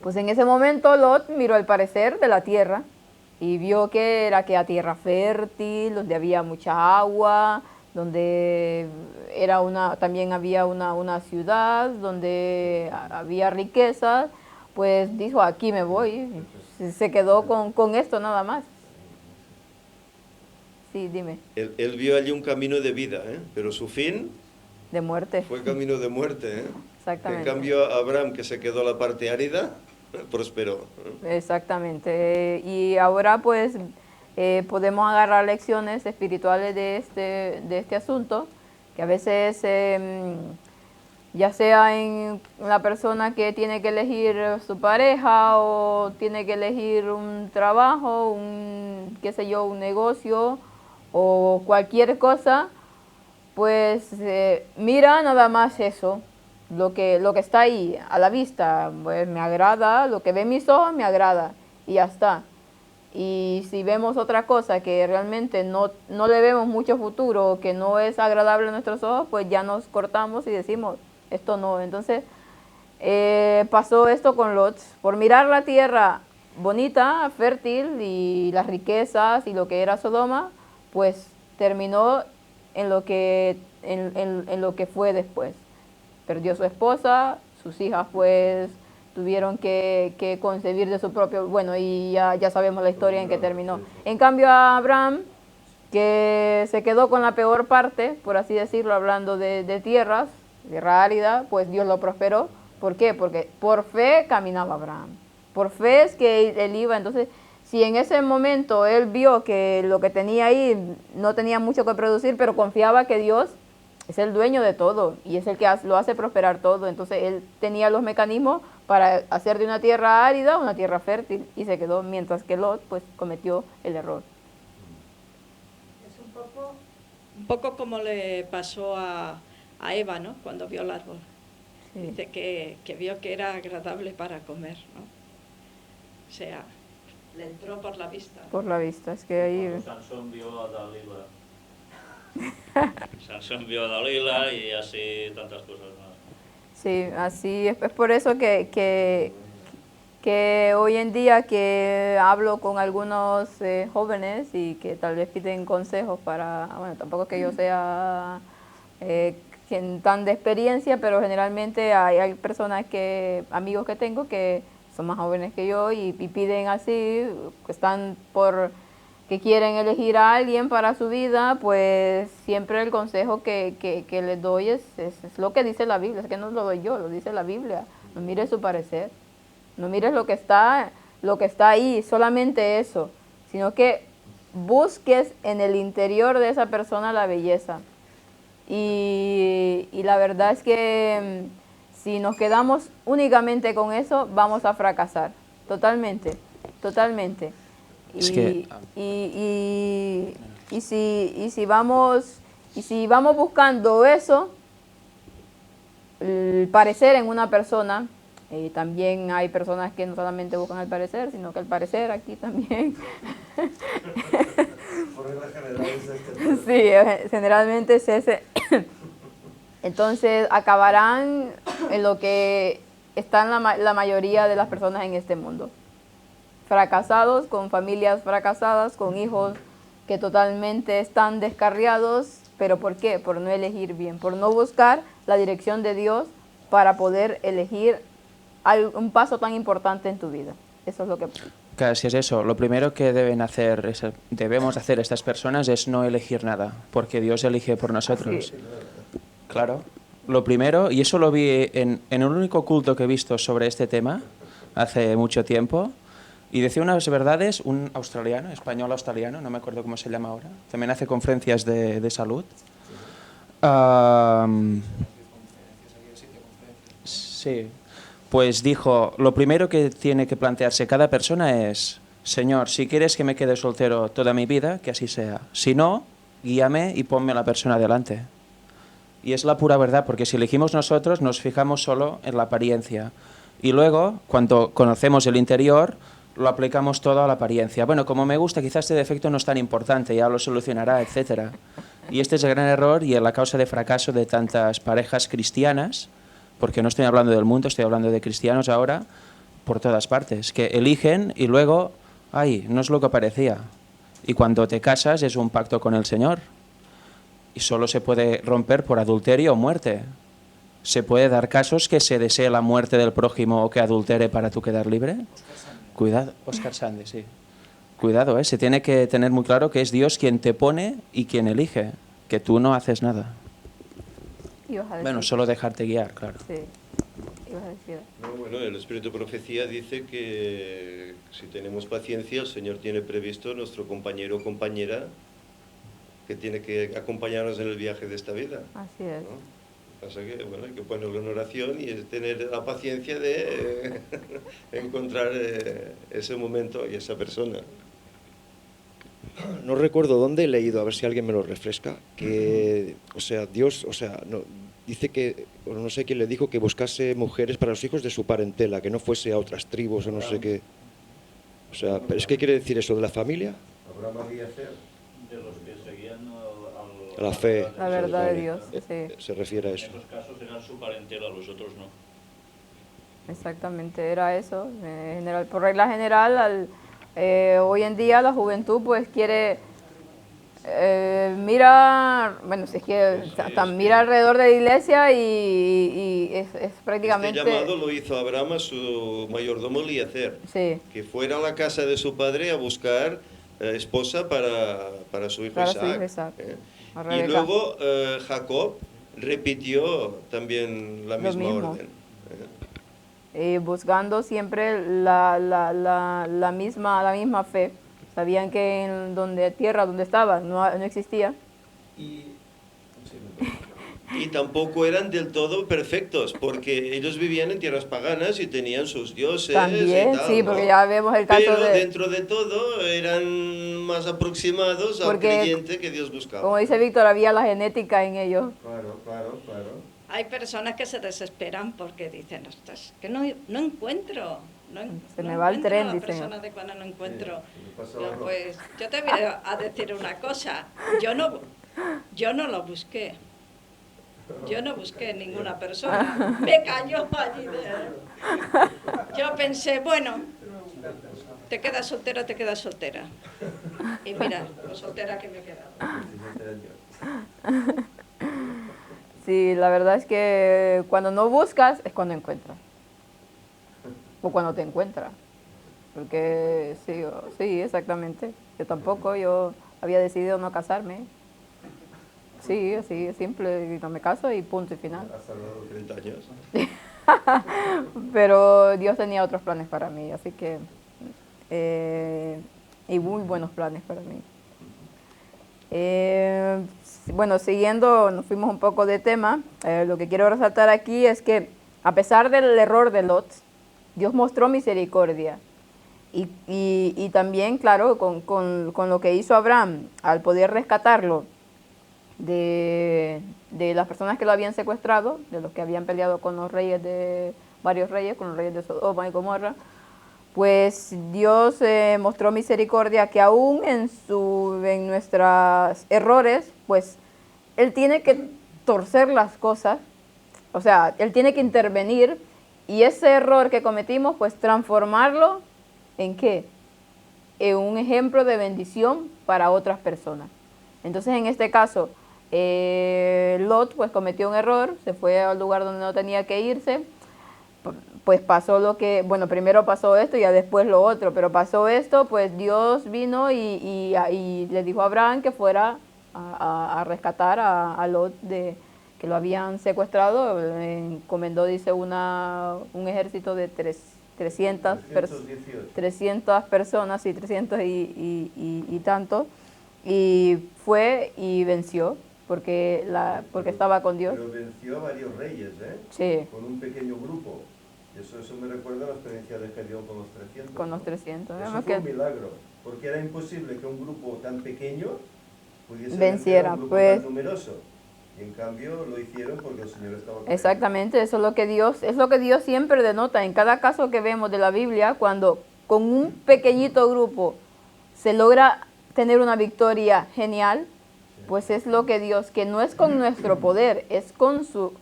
pues en ese momento Lot miró el parecer de la tierra y vio que era tierra fértil, donde había mucha agua, donde también había una ciudad, donde había riquezas. Pues dijo, aquí me voy. Se quedó con esto nada más. Sí, dime. Él vio allí un camino de vida, pero su fin... De muerte. Fue camino de muerte. Exactamente. En cambio, Abraham, que se quedó la parte árida, prosperó. Exactamente. Y ahora pues podemos agarrar lecciones espirituales de este asunto, que a veces... ya sea en la persona que tiene que elegir su pareja o tiene que elegir un trabajo, un negocio o cualquier cosa, pues mira nada más eso, lo que está ahí a la vista, pues me agrada, lo que ven mis ojos me agrada y ya está. Y si vemos otra cosa que realmente no le vemos mucho futuro, que no es agradable a nuestros ojos, pues ya nos cortamos y decimos, esto no. Entonces pasó esto con Lot. Por mirar la tierra bonita, fértil y las riquezas y lo que era Sodoma, pues terminó en lo que fue después. Perdió su esposa, sus hijas pues tuvieron que concebir de su propio, bueno, y ya sabemos la historia en que terminó. En cambio a Abraham, que se quedó con la peor parte, por así decirlo, hablando de tierras, tierra árida, pues Dios lo prosperó. ¿Por qué? Porque por fe caminaba Abraham. Por fe es que él iba. Entonces, si en ese momento él vio que lo que tenía ahí no tenía mucho que producir, pero confiaba que Dios es el dueño de todo y es el que lo hace prosperar todo, entonces él tenía los mecanismos para hacer de una tierra árida una tierra fértil y se quedó, mientras que Lot pues cometió el error. Es un poco como le pasó a Eva, ¿no? Cuando vio el árbol. Sí. Dice que vio que era agradable para comer, ¿no? O sea, le entró por la vista. Por la vista, es que ahí... Cuando Sansón vio a Dalila. Sansón vio a Dalila y así tantas cosas más. Sí, así es por eso que hoy en día que hablo con algunos jóvenes y que tal vez piden consejos para, bueno, tampoco es que yo sea tan de experiencia, pero generalmente hay personas amigos que tengo que son más jóvenes que yo y piden así, están que quieren elegir a alguien para su vida, pues siempre el consejo que les doy es lo que dice la Biblia, es que no lo doy yo, lo dice la Biblia. No mires su parecer, no mires lo que está ahí, solamente eso, sino que busques en el interior de esa persona la belleza. Y la verdad es que si nos quedamos únicamente con eso, vamos a fracasar, totalmente, totalmente. Es que... si vamos buscando eso, el parecer en una persona, también hay personas que no solamente buscan el parecer, sino que el parecer aquí también. Sí, generalmente es ese. Entonces acabarán en lo que están la mayoría de las personas en este mundo. Fracasados, con familias fracasadas, con hijos que totalmente están descarriados. ¿Pero por qué? Por no elegir bien, por no buscar la dirección de Dios para poder elegir un paso tan importante en tu vida. Eso es lo que... Claro, si es eso, lo primero que debemos hacer estas personas es no elegir nada, porque Dios elige por nosotros. Sí. Claro, lo primero, y eso lo vi en el único culto que he visto sobre este tema, hace mucho tiempo, y decía unas verdades, un australiano, español australiano, no me acuerdo cómo se llama ahora, también hace conferencias de salud. Sí, pues dijo, lo primero que tiene que plantearse cada persona es, Señor, si quieres que me quede soltero toda mi vida, que así sea. Si no, guíame y ponme a la persona delante. Y es la pura verdad, porque si elegimos nosotros, nos fijamos solo en la apariencia. Y luego, cuando conocemos el interior, lo aplicamos todo a la apariencia. Bueno, como me gusta, quizás este defecto no es tan importante, ya lo solucionará, etc. Y este es el gran error y la causa de fracaso de tantas parejas cristianas, porque no estoy hablando del mundo, estoy hablando de cristianos ahora, por todas partes, que eligen y luego, ay, no es lo que parecía. Y cuando te casas es un pacto con el Señor. Y solo se puede romper por adulterio o muerte. ¿Se puede dar casos que se desee la muerte del prójimo o que adultere para tú quedar libre? Cuidado, Oscar Sande, sí. Cuidado, se tiene que tener muy claro que es Dios quien te pone y quien elige, que tú no haces nada. Bueno, solo dejarte guiar, claro. Sí. ¿Ibas a decir? No, bueno, el Espíritu de Profecía dice que si tenemos paciencia, el Señor tiene previsto nuestro compañero o compañera que tiene que acompañarnos en el viaje de esta vida. Así es. ¿No? Pasa que, bueno, hay que ponerlo en oración y tener la paciencia de encontrar ese momento y esa persona. No recuerdo dónde he leído, a ver si alguien me lo refresca, que, o sea, Dios, o sea, no, dice que, o no sé quién le dijo, que buscase mujeres para los hijos de su parentela, que no fuese a otras tribus o no sé qué. O sea, ¿pero es qué quiere decir eso de la familia? Abraham había ser de los que seguían a la fe. La verdad de Dios, sí. Se refiere a eso. En esos casos eran su parentela, los otros no. Exactamente, era eso. General, por regla general, hoy en día la juventud pues quiere mira, bueno, si es que mira alrededor de la iglesia y es prácticamente... Este llamado lo hizo Abraham a su mayordomo Eliezer, sí, que fuera a la casa de su padre a buscar esposa para su hijo para Isaac. Su hijo Isaac. Y luego Jacob repitió también la misma orden. buscando siempre la misma fe. Sabían que en tierra donde estaban no existía. Y tampoco eran del todo perfectos, porque ellos vivían en tierras paganas y tenían sus dioses También, y tal, sí, ¿no? porque ya vemos el caso Pero de... dentro de todo eran más aproximados al creyente que Dios buscaba. Como dice Víctor, había la genética en ellos. Claro, claro, claro. Hay personas que se desesperan porque dicen, ostras, que no encuentro. Se me va el tren, dicen. Persona de cuando no encuentro. Sí, No, pues yo te voy a decir una cosa. Yo no lo busqué. Yo no busqué ninguna persona. Me cayó allí. Yo pensé, bueno, te quedas soltera. Y mira, lo soltera que me he quedado. Sí, la verdad es que cuando no buscas es cuando encuentras. O cuando te encuentras. Porque sí, exactamente. Yo había decidido no casarme. Sí, así es simple, no me caso y punto y final. Hasta los 30 años. Pero Dios tenía otros planes para mí, así que... y muy buenos planes para mí. Bueno, siguiendo, nos fuimos un poco de tema. Lo que quiero resaltar aquí es que a pesar del error de Lot, Dios mostró misericordia. Y también, claro, con lo que hizo Abraham al poder rescatarlo de las personas que lo habían secuestrado, de los que habían peleado con los reyes varios reyes, con los reyes de Sodoma y Gomorra, pues Dios mostró misericordia que aún en nuestros errores, pues Él tiene que torcer las cosas, o sea, Él tiene que intervenir y ese error que cometimos, pues transformarlo ¿en qué? En un ejemplo de bendición para otras personas. Entonces, en este caso, Lot pues cometió un error, se fue al lugar donde no tenía que irse, pues pasó primero pasó esto y ya después lo otro, pero pasó esto, pues Dios vino y le dijo a Abraham que fuera a rescatar a Lot que lo habían secuestrado, encomendó, dice, un ejército de 300 personas, sí, 300 y tanto, y fue y venció, porque estaba con Dios. Pero venció a varios reyes, ¿eh? Sí. Con un pequeño grupo. Eso me recuerda a la experiencia de Gedeón con los 300. Con los 300. Eso fue un milagro, porque era imposible que un grupo tan pequeño pudiese venciera, vencer a un grupo pues, tan numeroso. Y en cambio lo hicieron porque el Señor estaba con exactamente, eso es lo que Dios siempre denota en cada caso que vemos de la Biblia, cuando con un pequeñito grupo se logra tener una victoria genial, pues es lo que Dios, que no es con nuestro poder, es con su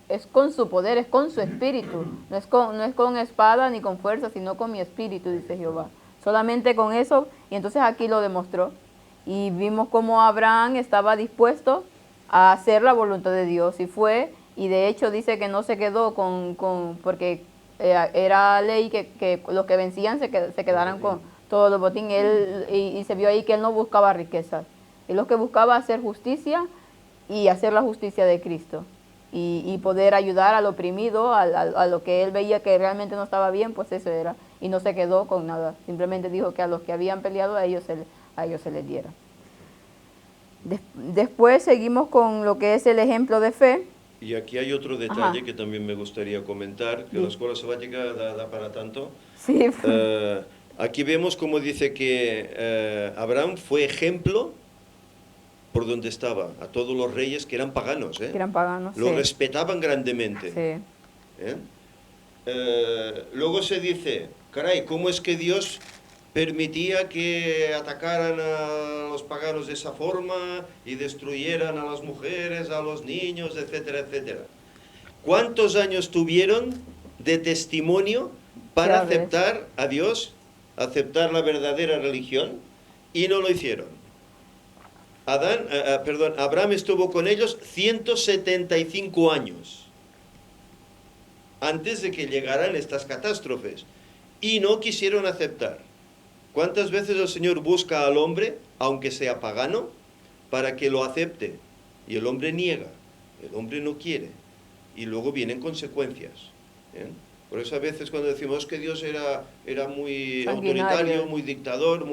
poder, es con su espíritu, no es con espada ni con fuerza, sino con mi espíritu, dice Jehová. Solamente con eso, y entonces aquí lo demostró. Y vimos cómo Abraham estaba dispuesto a hacer la voluntad de Dios, y de hecho dice que no se quedó porque era ley que los que vencían se quedaran con todos los botín. Y se vio ahí que él no buscaba riquezas, él lo que buscaba hacer justicia y hacer la justicia de Cristo y poder ayudar al oprimido, a lo que él veía que realmente no estaba bien, pues eso era, y no se quedó con nada, simplemente dijo que a los que habían peleado a ellos se les diera. Después seguimos con lo que es el ejemplo de fe. Y aquí hay otro detalle que también me gustaría comentar, que la escuela sabática da para tanto. Sí. Aquí vemos como dice que Abraham fue ejemplo por donde estaba, a todos los reyes que eran paganos. Que eran paganos, lo sí. respetaban grandemente. Sí. Luego se dice, caray, ¿cómo es que Dios permitía que atacaran a los paganos de esa forma y destruyeran a las mujeres, a los niños, etcétera, etcétera? ¿Cuántos años tuvieron de testimonio para aceptar a Dios, aceptar la verdadera religión? Y no lo hicieron. Abraham estuvo con ellos 175 años antes de que llegaran estas catástrofes y no quisieron aceptar. ¿Cuántas veces el Señor busca al hombre, aunque sea pagano, para que lo acepte? Y el hombre niega, el hombre no quiere, y luego vienen consecuencias. Por eso a veces cuando decimos que Dios era muy Sanguinario. autoritario, muy dictador,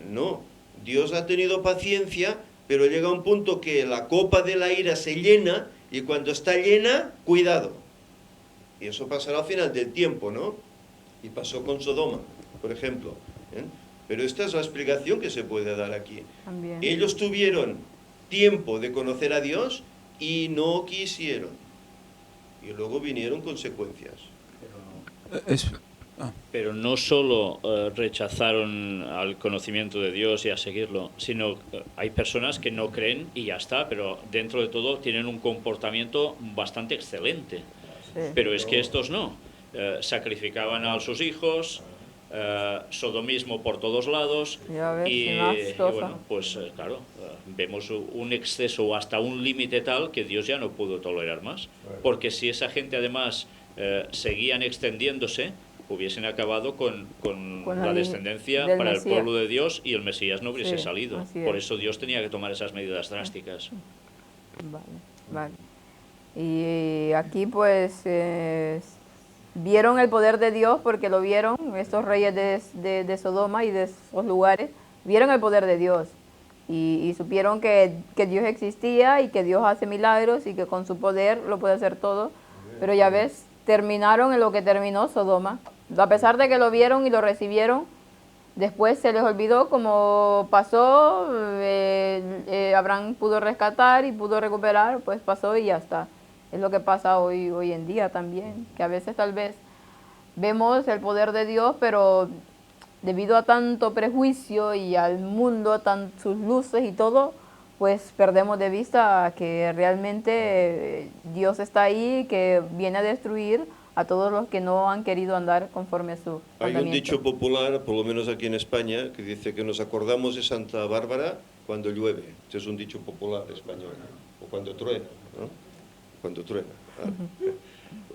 no, Dios ha tenido paciencia, pero llega un punto que la copa de la ira se llena, y cuando está llena, cuidado. Y eso pasará al final del tiempo, ¿no? Y pasó con Sodoma, por ejemplo. Pero esta es la explicación que se puede dar aquí. También. Ellos tuvieron tiempo de conocer a Dios y no quisieron. Y luego vinieron consecuencias. Pero no solo rechazaron al conocimiento de Dios y a seguirlo, sino hay personas que no creen y ya está, pero dentro de todo tienen un comportamiento bastante excelente. Sí. Pero es que estos no. Sacrificaban a sus hijos, sodomismo por todos lados, Ya ves, y más cosas. bueno, pues claro, vemos un exceso o hasta un límite tal que Dios ya no pudo tolerar más. Porque si esa gente además seguían extendiéndose, hubiesen acabado con la descendencia del para el Mesías. pueblo de Dios, y el Mesías no hubiese Sí, salido. así Por es. eso Dios tenía que tomar esas medidas drásticas. Vale, vale. Y aquí pues vieron el poder de Dios porque lo vieron, estos reyes de Sodoma y de esos lugares, vieron el poder de Dios y supieron que Dios existía y que Dios hace milagros y que con su poder lo puede hacer todo. Pero ya ves, terminaron en lo que terminó Sodoma. A pesar de que lo vieron y lo recibieron, después se les olvidó como pasó, Abraham pudo rescatar y pudo recuperar, pues pasó y ya está. Es lo que pasa hoy en día también, que a veces tal vez vemos el poder de Dios, pero debido a tanto prejuicio y al mundo, sus luces y todo, pues perdemos de vista que realmente Dios está ahí, que viene a destruir a todos los que no han querido andar conforme a su Hay un mandamiento. dicho popular, por lo menos aquí en España, que dice que nos acordamos de Santa Bárbara cuando llueve. Este es un dicho popular español. O cuando truena, ¿no? Cuando truena.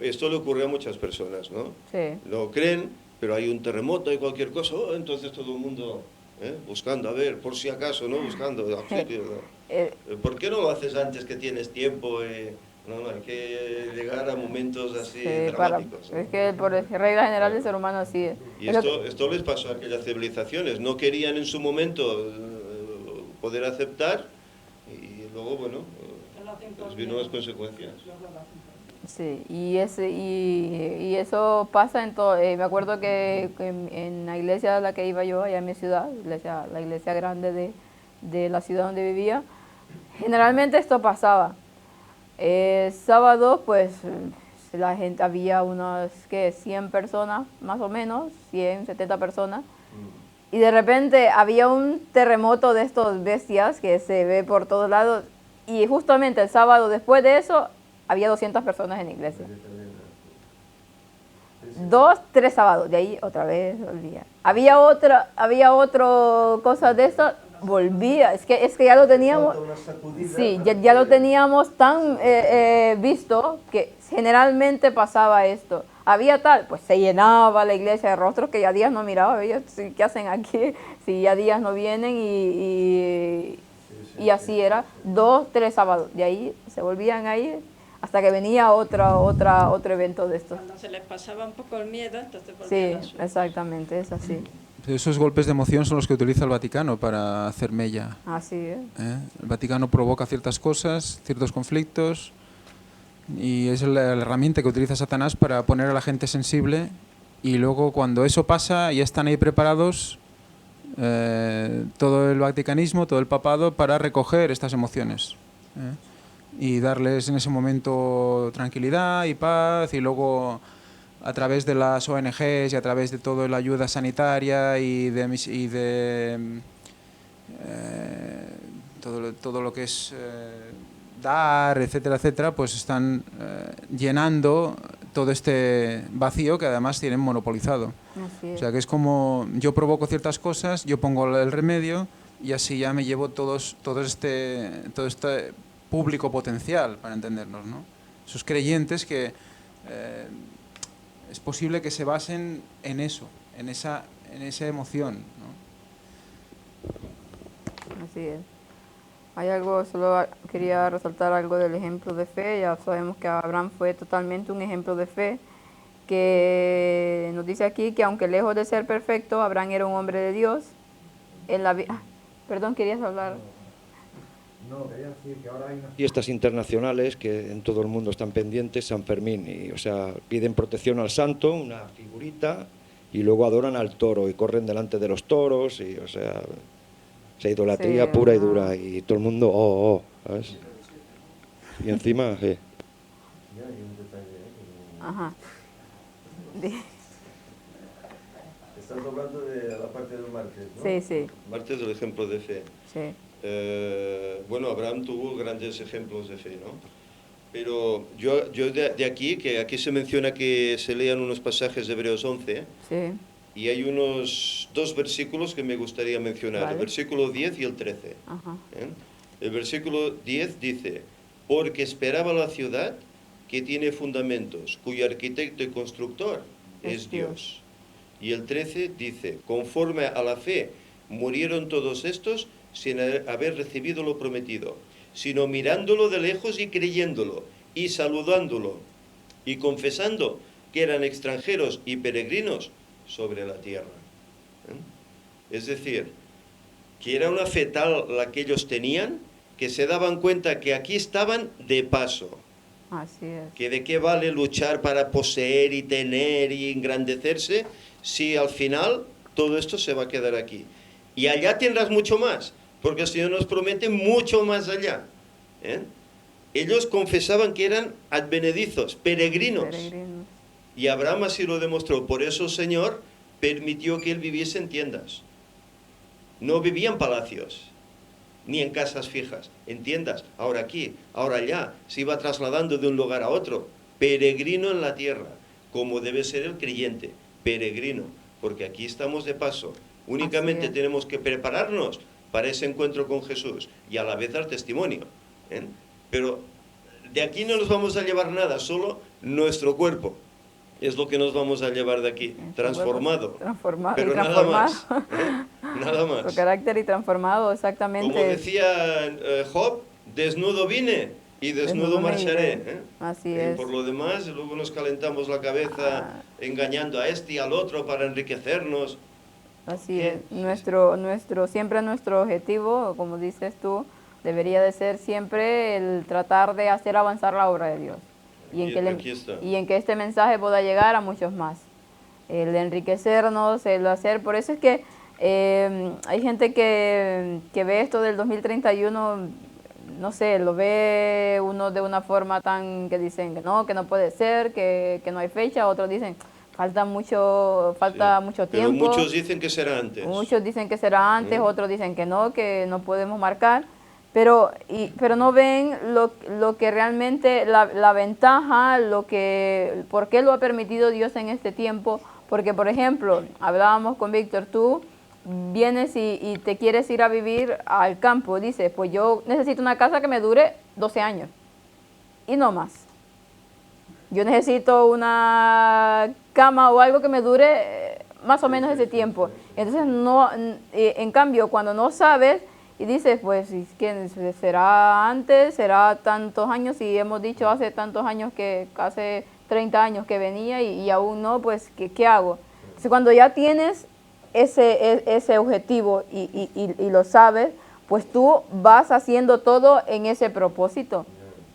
Esto le ocurre a muchas personas, ¿no? Sí. Lo creen, pero hay un terremoto, hay cualquier cosa, entonces todo el mundo buscando, a ver, por si acaso, ¿no? Buscando auxilio, ¿no? ¿Por qué no lo haces antes que tienes tiempo? No, hay que llegar a momentos así dramáticos, ¿no? Es que por regla general el ser humano así es. Y esto les pasó a aquellas civilizaciones. No querían en su momento poder aceptar, y luego, bueno, les vino las consecuencias. Sí, y eso pasa en todo. Me acuerdo que en la iglesia a la que iba yo, allá en mi ciudad, la iglesia grande de la ciudad donde vivía, generalmente esto pasaba. Sábado, pues la gente, había unas 100 personas, más o menos, 100, 70 personas, y de repente había un terremoto de estos bestias que se ve por todos lados, y justamente el sábado después de eso, había 200 personas en la iglesia. 2, 3 sábados, de ahí otra vez volvía. Había otra cosa de eso, volvía. Es que ya lo teníamos, sí, ya lo teníamos tan visto que generalmente pasaba esto. Había tal, pues se llenaba la iglesia de rostros que ya días no miraba. Ellos, ¿qué hacen aquí? Si ya días no vienen y así era. 2, 3 sábados, de ahí se volvían a ir hasta que venía otro evento de estos. Cuando se les pasaba un poco el miedo, entonces volvían a Sí, subir. exactamente, es así. Esos golpes de emoción son los que utiliza el Vaticano para hacer mella. Así es. El Vaticano provoca ciertas cosas, ciertos conflictos, y es la herramienta que utiliza Satanás para poner a la gente sensible, y luego cuando eso pasa ya están ahí preparados todo el vaticanismo, todo el papado, para recoger estas emociones y darles en ese momento tranquilidad y paz, y luego a través de las ONGs y a través de toda la ayuda sanitaria y todo lo que es dar, etcétera, etcétera, pues están llenando todo este vacío que además tienen monopolizado. Así es. O sea que es como yo provoco ciertas cosas, yo pongo el remedio y así ya me llevo todo este público potencial, para entendernos, ¿no? Esos creyentes que es posible que se basen en eso, en esa emoción, ¿no? Así es. Hay algo, solo quería resaltar algo del ejemplo de fe. Ya sabemos que Abraham fue totalmente un ejemplo de fe, que nos dice aquí que aunque lejos de ser perfecto, Abraham era un hombre de Dios. En la perdón, ¿querías hablar? No, quería decir que ahora hay unas fiestas internacionales que en todo el mundo están pendientes, San Fermín, y, o sea, piden protección al santo, una figurita, y luego adoran al toro y corren delante de los toros, y, o sea, idolatría pura y dura, y todo el mundo, ¿sabes? Y encima, Ajá. Estás hablando de la parte del martes, ¿no? Sí, sí. Martes del ejemplo de fe. Sí. Bueno, Abraham tuvo grandes ejemplos de fe, ¿no? Pero yo de aquí, que aquí se menciona que se lean unos pasajes de Hebreos 11, Sí. y hay unos 2 versículos que me gustaría mencionar, Vale. el versículo 10 y el 13. Ajá. El versículo 10 dice, porque esperaba la ciudad que tiene fundamentos, cuyo arquitecto y constructor es Dios. Y el 13 dice, conforme a la fe murieron todos estos sin haber recibido lo prometido, sino mirándolo de lejos y creyéndolo, y saludándolo, y confesando que eran extranjeros y peregrinos sobre la tierra. Es decir, que era una fe tal la que ellos tenían, que se daban cuenta que aquí estaban de paso. Así es. Que de qué vale luchar para poseer y tener y engrandecerse si al final todo esto se va a quedar aquí. Y allá tendrás mucho más, porque el Señor nos promete mucho más allá. Ellos confesaban que eran advenedizos, peregrinos. Y Abraham así lo demostró. Por eso el Señor permitió que él viviese en tiendas. No vivía en palacios, ni en casas fijas, en tiendas, ahora aquí, ahora allá. Se iba trasladando de un lugar a otro, peregrino en la tierra, como debe ser el creyente, peregrino, porque aquí estamos de paso. Únicamente tenemos que prepararnos para ese encuentro con Jesús y a la vez dar testimonio. Pero de aquí no nos vamos a llevar nada, solo nuestro cuerpo. Es lo que nos vamos a llevar de aquí, transformado. Pero nada más. Nada más. Su carácter y transformado, exactamente. Como decía Job, desnudo vine y desnudo marcharé. Así es. es. Por lo demás, luego nos calentamos la cabeza engañando a este y al otro para enriquecernos. Así es. Siempre nuestro objetivo, como dices tú, debería de ser siempre el tratar de hacer avanzar la obra de Dios. Y en que este mensaje pueda llegar a muchos más. El enriquecernos, el hacer. Por eso es que hay gente que ve esto del 2031, no sé, lo ve uno de una forma tan que dicen que no puede ser, que no hay fecha. Otros dicen falta mucho tiempo. Pero muchos dicen que será antes. Muchos dicen que será antes, otros dicen que no podemos marcar. Pero no ven lo que realmente, la ventaja, por qué lo ha permitido Dios en este tiempo. Porque, por ejemplo, hablábamos con Víctor, tú vienes y te quieres ir a vivir al campo. Dices, pues yo necesito una casa que me dure 12 años y no más. Yo necesito una cama o algo que me dure más o menos ese tiempo. Entonces, en cambio, cuando no sabes, y dices, pues, ¿será antes? ¿Será tantos años? Y hemos dicho hace tantos años, hace 30 años que venía y aún no, pues, ¿qué hago? Entonces, cuando ya tienes ese objetivo y lo sabes, pues tú vas haciendo todo en ese propósito.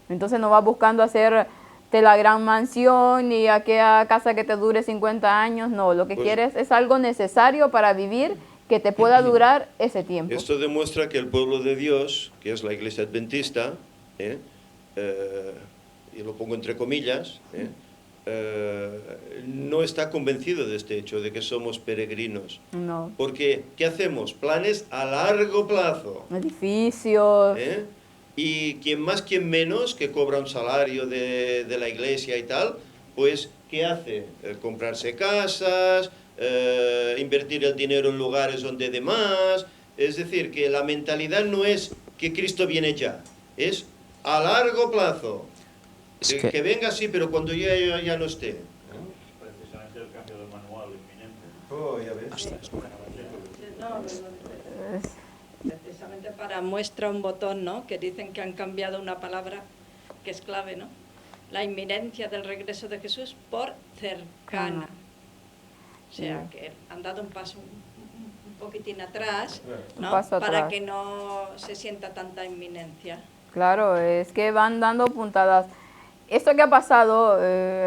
Entonces no vas buscando hacerte la gran mansión ni aquella casa que te dure 50 años, no. Lo que quieres es algo necesario para vivir, que te pueda durar ese tiempo. Esto demuestra que el pueblo de Dios, que es la Iglesia Adventista, y lo pongo entre comillas, no está convencido de este hecho, de que somos peregrinos. No. Porque, ¿qué hacemos? Planes a largo plazo. Edificios. Y quien más, quien menos, que cobra un salario de la iglesia y tal, pues, ¿qué hace? Comprarse casas, invertir el dinero en lugares donde de más. Es decir, que la mentalidad no es que Cristo viene ya, es a largo plazo. Que venga sí, pero cuando ya no esté. Precisamente el cambio de manual inminente. Oh, ya ves. Precisamente para muestra un botón, ¿no? Que dicen que han cambiado una palabra que es clave, ¿no? la inminencia del regreso de Jesús por cercana. O sea, que han dado un paso un poquitín atrás, ¿no? Para que no se sienta tanta inminencia. Claro, es que van dando puntadas. Esto que ha pasado,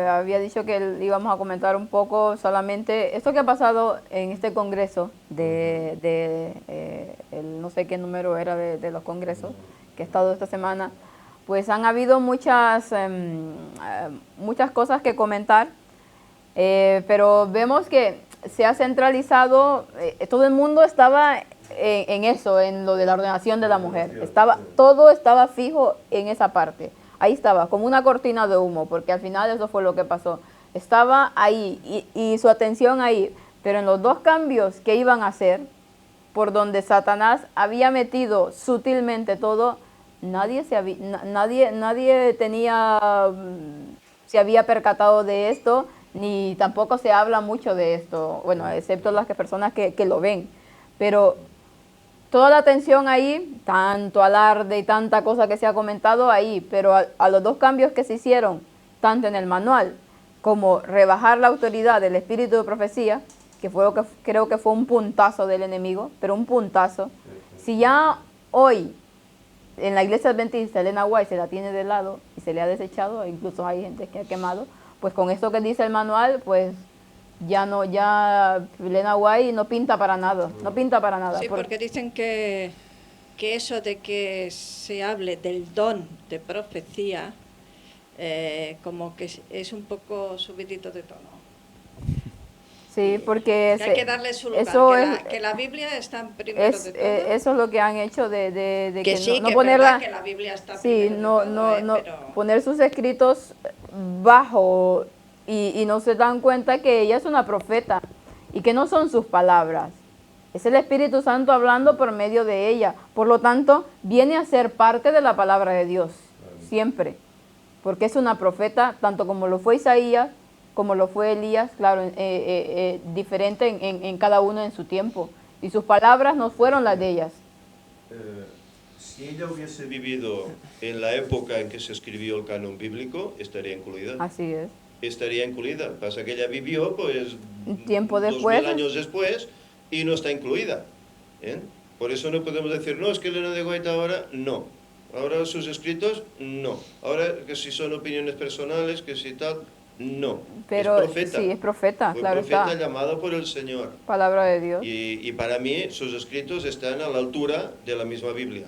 había dicho que íbamos a comentar un poco solamente, esto que ha pasado en este congreso, el no sé qué número era de los congresos que ha estado esta semana, pues han habido muchas cosas que comentar, pero vemos que se ha centralizado, todo el mundo estaba en eso, en lo de la ordenación de la mujer, todo estaba fijo en esa parte. Ahí estaba, como una cortina de humo, porque al final eso fue lo que pasó. Estaba ahí y su atención ahí, pero en los dos cambios que iban a hacer, por donde Satanás había metido sutilmente todo, nadie se había percatado de esto, ni tampoco se habla mucho de esto, bueno, excepto las personas que lo ven. Pero toda la atención ahí, tanto alarde y tanta cosa que se ha comentado ahí, pero a los dos cambios que se hicieron, tanto en el manual como rebajar la autoridad del espíritu de profecía, que fue lo que creo que fue un puntazo del enemigo, pero un puntazo. Si ya hoy en la iglesia adventista Elena White se la tiene de lado y se le ha desechado, incluso hay gente que ha quemado, pues con esto que dice el manual, pues ya Elena White no pinta para nada, no pinta para nada. Sí, porque dicen que eso de que se hable del don de profecía, como que es un poco subidito de tono. Sí, porque hay que darle su lugar, eso que la Biblia está en primero de todo. Eso es lo que han hecho de que sí, no que ponerla, que la Biblia está sí, primero de todo, pero poner sus escritos bajo y no se dan cuenta que ella es una profeta y que no son sus palabras. Es el Espíritu Santo hablando por medio de ella. Por lo tanto, viene a ser parte de la palabra de Dios, siempre. Porque es una profeta, tanto como lo fue Isaías, como lo fue Elías, claro, diferente en cada uno en su tiempo. Y sus palabras no fueron las de ellas. Si ella hubiese vivido en la época en que se escribió el canon bíblico, estaría incluida. Así es. Estaría incluida. Pasa que ella vivió, pues, un tiempo después, 2000 años después, y no está incluida. Por eso no podemos decir, no, es que Elena de White ahora, no. Ahora sus escritos, no. Ahora que si son opiniones personales, que si tal, no. Pero es profeta. Sí, es profeta, Fue claro profeta está. llamado por el Señor. Palabra de Dios. Y para mí sus escritos están a la altura de la misma Biblia.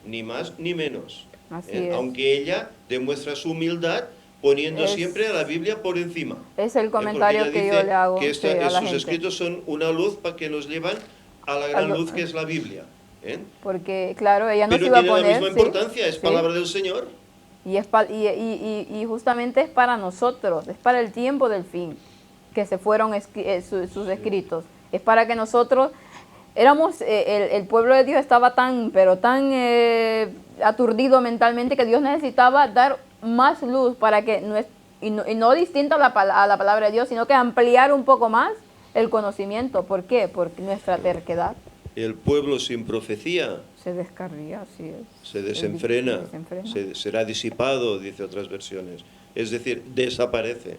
Ni más ni menos. Así es. Aunque ella demuestra su humildad poniendo siempre a la Biblia por encima. Es el comentario que yo le hago que a la sus gente. escritos son una luz para que nos llevan a la gran luz que es la Biblia. Porque, claro, ella no Pero se iba a tiene poner... la misma importancia, es palabra del Señor. Y justamente es para nosotros, es para el tiempo del fin que se fueron sus escritos. Es para que nosotros éramos, el pueblo de Dios estaba tan aturdido mentalmente que Dios necesitaba dar más luz para que, y no distinta a la palabra de Dios, sino que ampliar un poco más el conocimiento. ¿Por qué? Por nuestra terquedad. El pueblo sin profecía se descarría, así es. Se desenfrena, será disipado, dice otras versiones. Es decir, desaparece.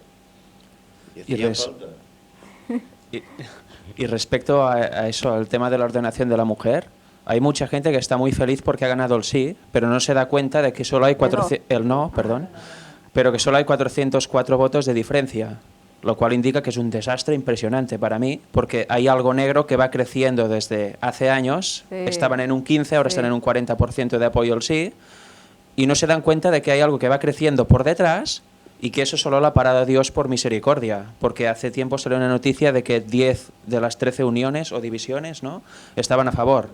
Y respecto a eso, al tema de la ordenación de la mujer, hay mucha gente que está muy feliz porque ha ganado el sí, pero no se da cuenta de que solo hay pero que solo hay 404 votos de diferencia, lo cual indica que es un desastre impresionante para mí, porque hay algo negro que va creciendo desde hace años. Sí. Estaban en un 15, ahora están en un 40% de apoyo al sí, y no se dan cuenta de que hay algo que va creciendo por detrás y que eso solo lo ha parado Dios por misericordia, porque hace tiempo salió una noticia de que 10 de las 13 uniones o divisiones, ¿no?, estaban a favor.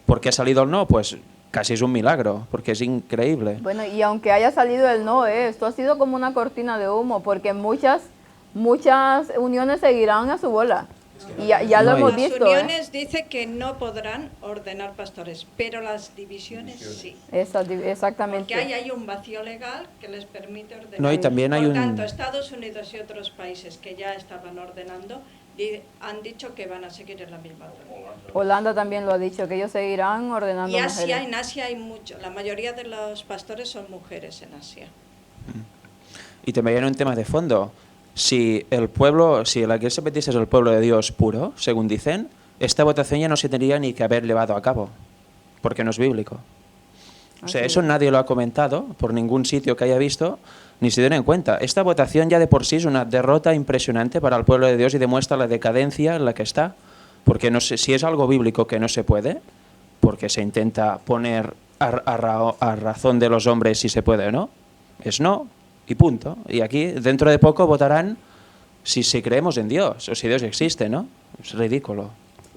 ¿Por qué ha salido el no? Pues casi es un milagro, porque es increíble. Bueno, y aunque haya salido el no, esto ha sido como una cortina de humo, porque muchas uniones seguirán a su bola. Y ya lo hemos visto. Las uniones dice que no podrán ordenar pastores, pero las divisiones sí. Exactamente. Porque hay un vacío legal que les permite ordenar. No, y también hay Por tanto, Estados Unidos y otros países que ya estaban ordenando han dicho que van a seguir en la misma tónica. Holanda también lo ha dicho, que ellos seguirán ordenando y mujeres. En Asia hay mucho. La mayoría de los pastores son mujeres en Asia. Y también hay un tema de fondo. Si la Iglesia Adventista es el pueblo de Dios puro, según dicen, esta votación ya no se tendría ni que haber llevado a cabo, porque no es bíblico. O sea, eso nadie lo ha comentado por ningún sitio que haya visto, ni se tiene en cuenta. Esta votación ya de por sí es una derrota impresionante para el pueblo de Dios y demuestra la decadencia en la que está. Porque no sé, si es algo bíblico que no se puede, porque se intenta poner a razón de los hombres si se puede o no, es no, y punto. Y aquí, dentro de poco, votarán si creemos en Dios, o si Dios existe, ¿no? Es ridículo.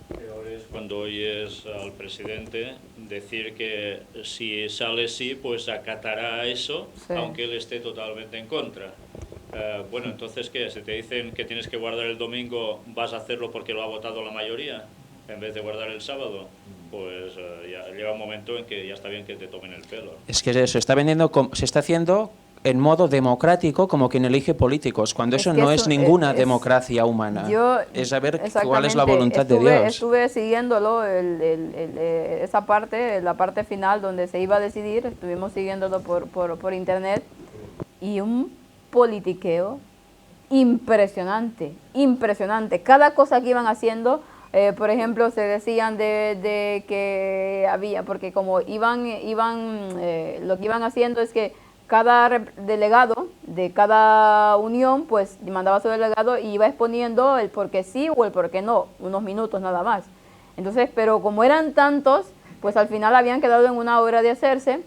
Peor es cuando oyes al presidente decir que si sale sí, pues acatará eso, sí, aunque él esté totalmente en contra. Bueno, entonces, ¿qué? Si te dicen que tienes que guardar el domingo, ¿vas a hacerlo porque lo ha votado la mayoría, en vez de guardar el sábado? Pues ya llega un momento en que ya está bien que te tomen el pelo. Es que eso, se está haciendo en modo democrático, como quien elige políticos, cuando eso no es ninguna democracia humana. Es saber cuál es la voluntad de Dios. Estuve siguiéndolo, esa parte, la parte final donde se iba a decidir, estuvimos siguiéndolo por internet, y un politiqueo impresionante, impresionante. Cada cosa que iban haciendo, por ejemplo, se decían de que había, porque como lo que iban haciendo es que cada delegado de cada unión, pues mandaba a su delegado y iba exponiendo el por qué sí o el por qué no, unos minutos nada más. Entonces, pero como eran tantos, pues al final habían quedado en una hora de hacerse,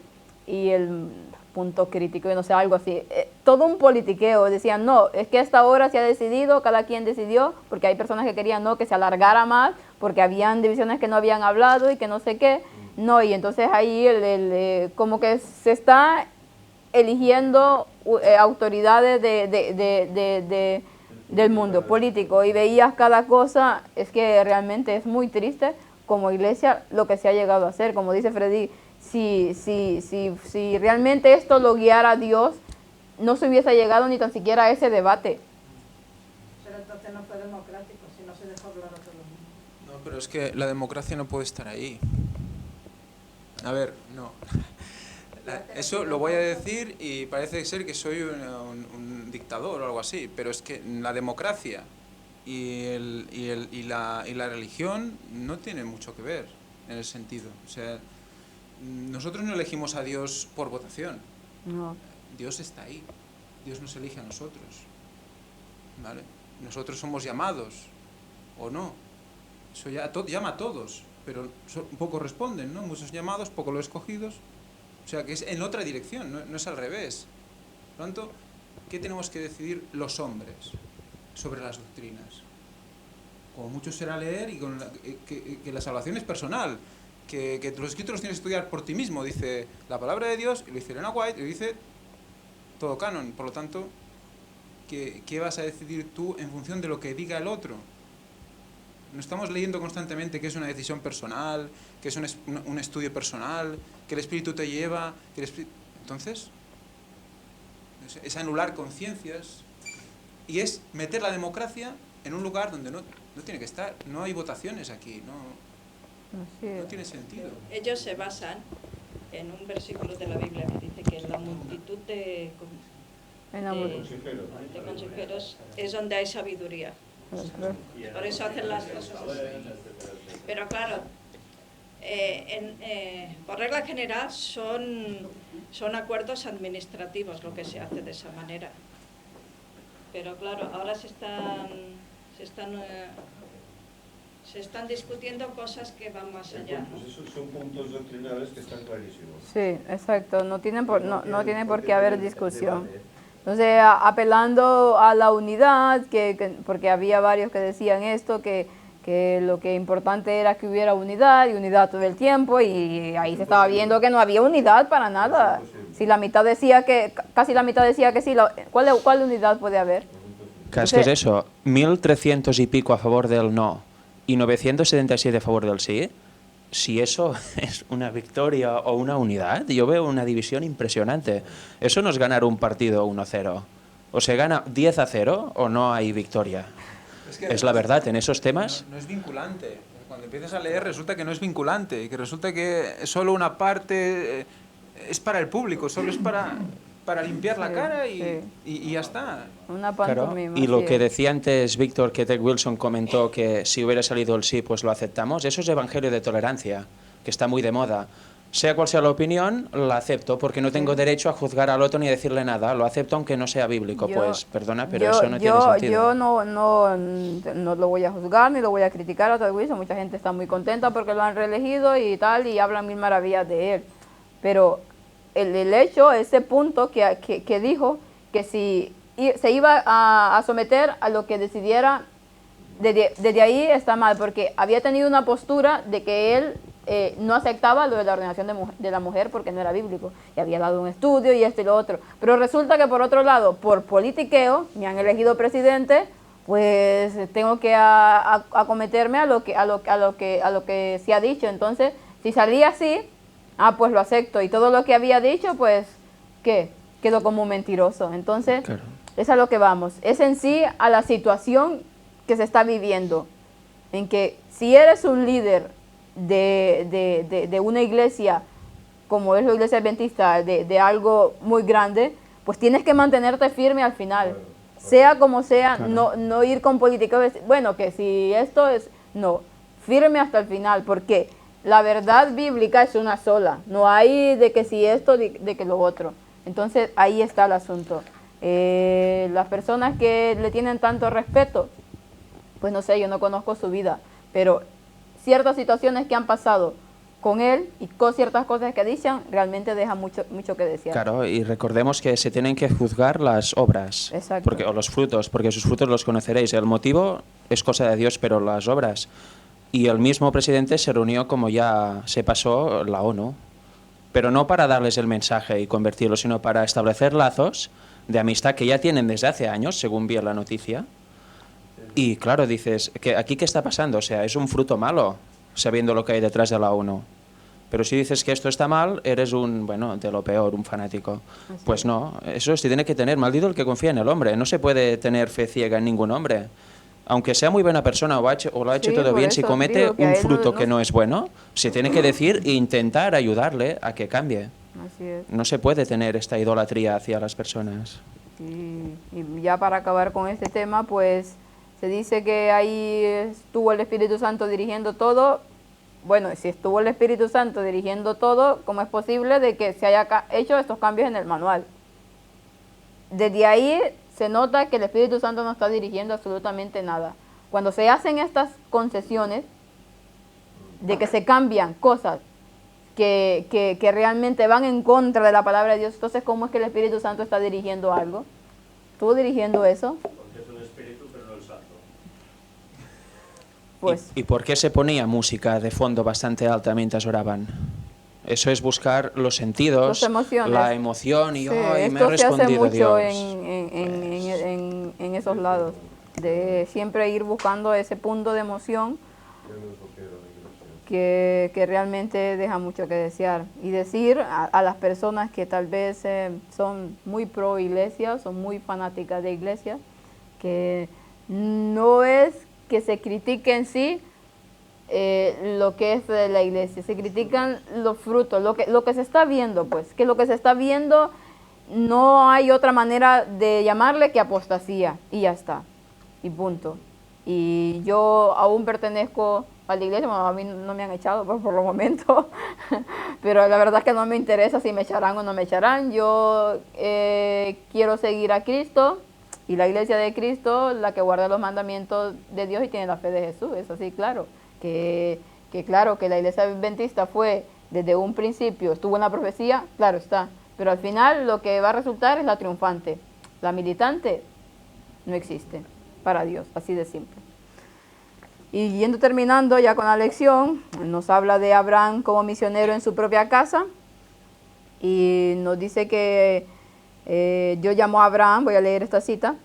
y el punto crítico, no sé, algo así, todo un politiqueo. Decían, no, es que a esta hora se ha decidido, cada quien decidió, porque hay personas que querían no, que se alargara más, porque habían divisiones que no habían hablado y que no sé qué, no, y entonces ahí como que se está eligiendo autoridades del mundo político, y veías cada cosa. Es que realmente es muy triste como iglesia lo que se ha llegado a hacer. Como dice Freddy, si realmente esto lo guiara Dios, no se hubiese llegado ni tan siquiera a ese debate. Pero entonces no fue democrático, si no se dejó hablar a todo el mundo. No, pero es que la democracia no puede estar ahí. A ver, no. Eso lo voy a decir y parece ser que soy un dictador o algo así, pero es que la democracia y la religión no tienen mucho que ver en ese sentido. O sea, nosotros no elegimos a Dios por votación. No. Dios está ahí. Dios nos elige a nosotros. ¿Vale? Nosotros somos llamados, ¿o no? Eso llama a todos, pero poco responden, ¿no? Muchos llamados, pocos los escogidos. O sea, que es en otra dirección, no es al revés. Por lo tanto, ¿qué tenemos que decidir los hombres sobre las doctrinas? Como mucho será leer y que la salvación es personal, que los escritos los tienes que estudiar por ti mismo, dice la palabra de Dios, y lo dice Elena White, y lo dice todo canon. Por lo tanto, ¿qué vas a decidir tú en función de lo que diga el otro? No estamos leyendo constantemente que es una decisión personal, que es un estudio personal, que el Espíritu te lleva, entonces es anular conciencias y es meter la democracia en un lugar donde no tiene que estar. No hay votaciones aquí, no tiene sentido. Ellos se basan en un versículo de la Biblia que dice que en la multitud de consejeros es donde hay sabiduría. Por eso hacen las cosas así. Pero claro, por regla general son acuerdos administrativos lo que se hace de esa manera. Pero claro, ahora se están discutiendo cosas que van más allá, ¿no? Pues esos son puntos doctrinales que están clarísimos. Sí, exacto, no tiene por qué haber discusión. Entonces, apelando a la unidad, porque había varios que decían esto, que lo que importante era que hubiera unidad, y unidad todo el tiempo, y ahí se estaba viendo que no había unidad para nada. Si la mitad decía casi la mitad decía que sí, ¿cuál unidad puede haber? ¿Qué es eso? 1.300 y pico a favor del no y 977 a favor del sí. Si eso es una victoria o una unidad, yo veo una división impresionante. Eso no es ganar un partido 1-0. O se gana 10-0 o no hay victoria. Es la verdad, en esos temas. No es vinculante. Cuando empiezas a leer resulta que no es vinculante, que resulta que solo una parte es para el público, solo es para para limpiar la cara y ya está. Una Claro, pantomima. y lo sí. que decía antes Víctor, que Ted Wilson comentó que si hubiera salido el sí, pues lo aceptamos, eso es evangelio de tolerancia, que está muy de moda. Sea cual sea la opinión, la acepto, porque no tengo derecho a juzgar al otro ni a decirle nada. Lo acepto aunque no sea bíblico. Pues perdona, pero eso no tiene sentido. Yo no lo voy a juzgar ni lo voy a criticar a Ted Wilson. Mucha gente está muy contenta porque lo han reelegido y tal, y hablan mil maravillas de él. Pero el hecho, ese punto que dijo, que si se iba a someter a lo que decidiera, desde ahí está mal, porque había tenido una postura de que él no aceptaba lo de la ordenación de la mujer porque no era bíblico, y había dado un estudio y esto y lo otro, pero resulta que por otro lado, por politiqueo, me han elegido presidente, pues tengo que acometerme a lo que se ha dicho. Entonces, si salía así, pues lo acepto, y todo lo que había dicho, pues, ¿qué? Quedó como un mentiroso. Entonces, Claro. es a lo que vamos, es en sí a la situación que se está viviendo, en que si eres un líder de una iglesia, como es la iglesia adventista, de algo muy grande, pues tienes que mantenerte firme al final, sea como sea, no ir con política, bueno, que si esto es, no, firme hasta el final, porque la verdad bíblica es una sola, no hay de que si esto, de que lo otro. Entonces ahí está el asunto. Las personas que le tienen tanto respeto, pues no sé, yo no conozco su vida, pero ciertas situaciones que han pasado con él y con ciertas cosas que dicen realmente dejan mucho que desear. Claro, y recordemos que se tienen que juzgar las obras, Exacto. o los frutos, porque sus frutos los conoceréis. El motivo es cosa de Dios, pero las obras. Y el mismo presidente se reunió, como ya se pasó, la ONU, pero no para darles el mensaje y convertirlo, sino para establecer lazos de amistad que ya tienen desde hace años, según vi en la noticia. Y claro, dices, ¿aquí qué está pasando? O sea, es un fruto malo, sabiendo lo que hay detrás de la ONU. Pero si dices que esto está mal, eres de lo peor, un fanático. Así Pues es. no, eso se tiene que tener, maldito el que confía en el hombre. No se puede tener fe ciega en ningún hombre. Aunque sea muy buena persona o lo ha hecho Sí, todo por bien, si eso comete digo que a un él fruto no- que no es bueno, se tiene que decir e intentar ayudarle a que cambie. Así es. No se puede tener esta idolatría hacia las personas. Y ya para acabar con este tema, pues se dice que ahí estuvo el Espíritu Santo dirigiendo todo. Bueno, si estuvo el Espíritu Santo dirigiendo todo, ¿cómo es posible de que se haya hecho estos cambios en el manual? Desde ahí se nota que el Espíritu Santo no está dirigiendo absolutamente nada. Cuando se hacen estas concesiones de que se cambian cosas que realmente van en contra de la palabra de Dios, entonces ¿cómo es que el Espíritu Santo está dirigiendo algo? ¿Estuvo dirigiendo eso? Porque es un espíritu, pero no el santo. Pues ¿Y por qué se ponía música de fondo bastante alta mientras oraban? Eso es buscar los sentidos, Las emociones. la emoción y sí, me ha esto se hace respondido mucho Dios. en esos lados, de siempre ir buscando ese punto de emoción que realmente deja mucho que desear. Y decir a las personas que tal vez son muy pro iglesia, son muy fanáticas de iglesia, que no es que se critique en sí lo que es de la iglesia, se critican los frutos, lo que se está viendo, pues, que lo que se está viendo no hay otra manera de llamarle que apostasía, y ya está, y punto. Y yo aún pertenezco a la iglesia, bueno, a mí no me han echado por los momentos, pero la verdad es que no me interesa si me echarán o no me echarán. Yo quiero seguir a Cristo, y la iglesia de Cristo, la que guarda los mandamientos de Dios y tiene la fe de Jesús, es así, claro. Que claro, que la iglesia adventista fue desde un principio, estuvo en la profecía, claro está, pero al final lo que va a resultar es la triunfante. La militante no existe para Dios, así de simple. Y terminando ya con la lección, nos habla de Abraham como misionero en su propia casa, y nos dice que Dios llamó a Abraham, voy a leer esta cita,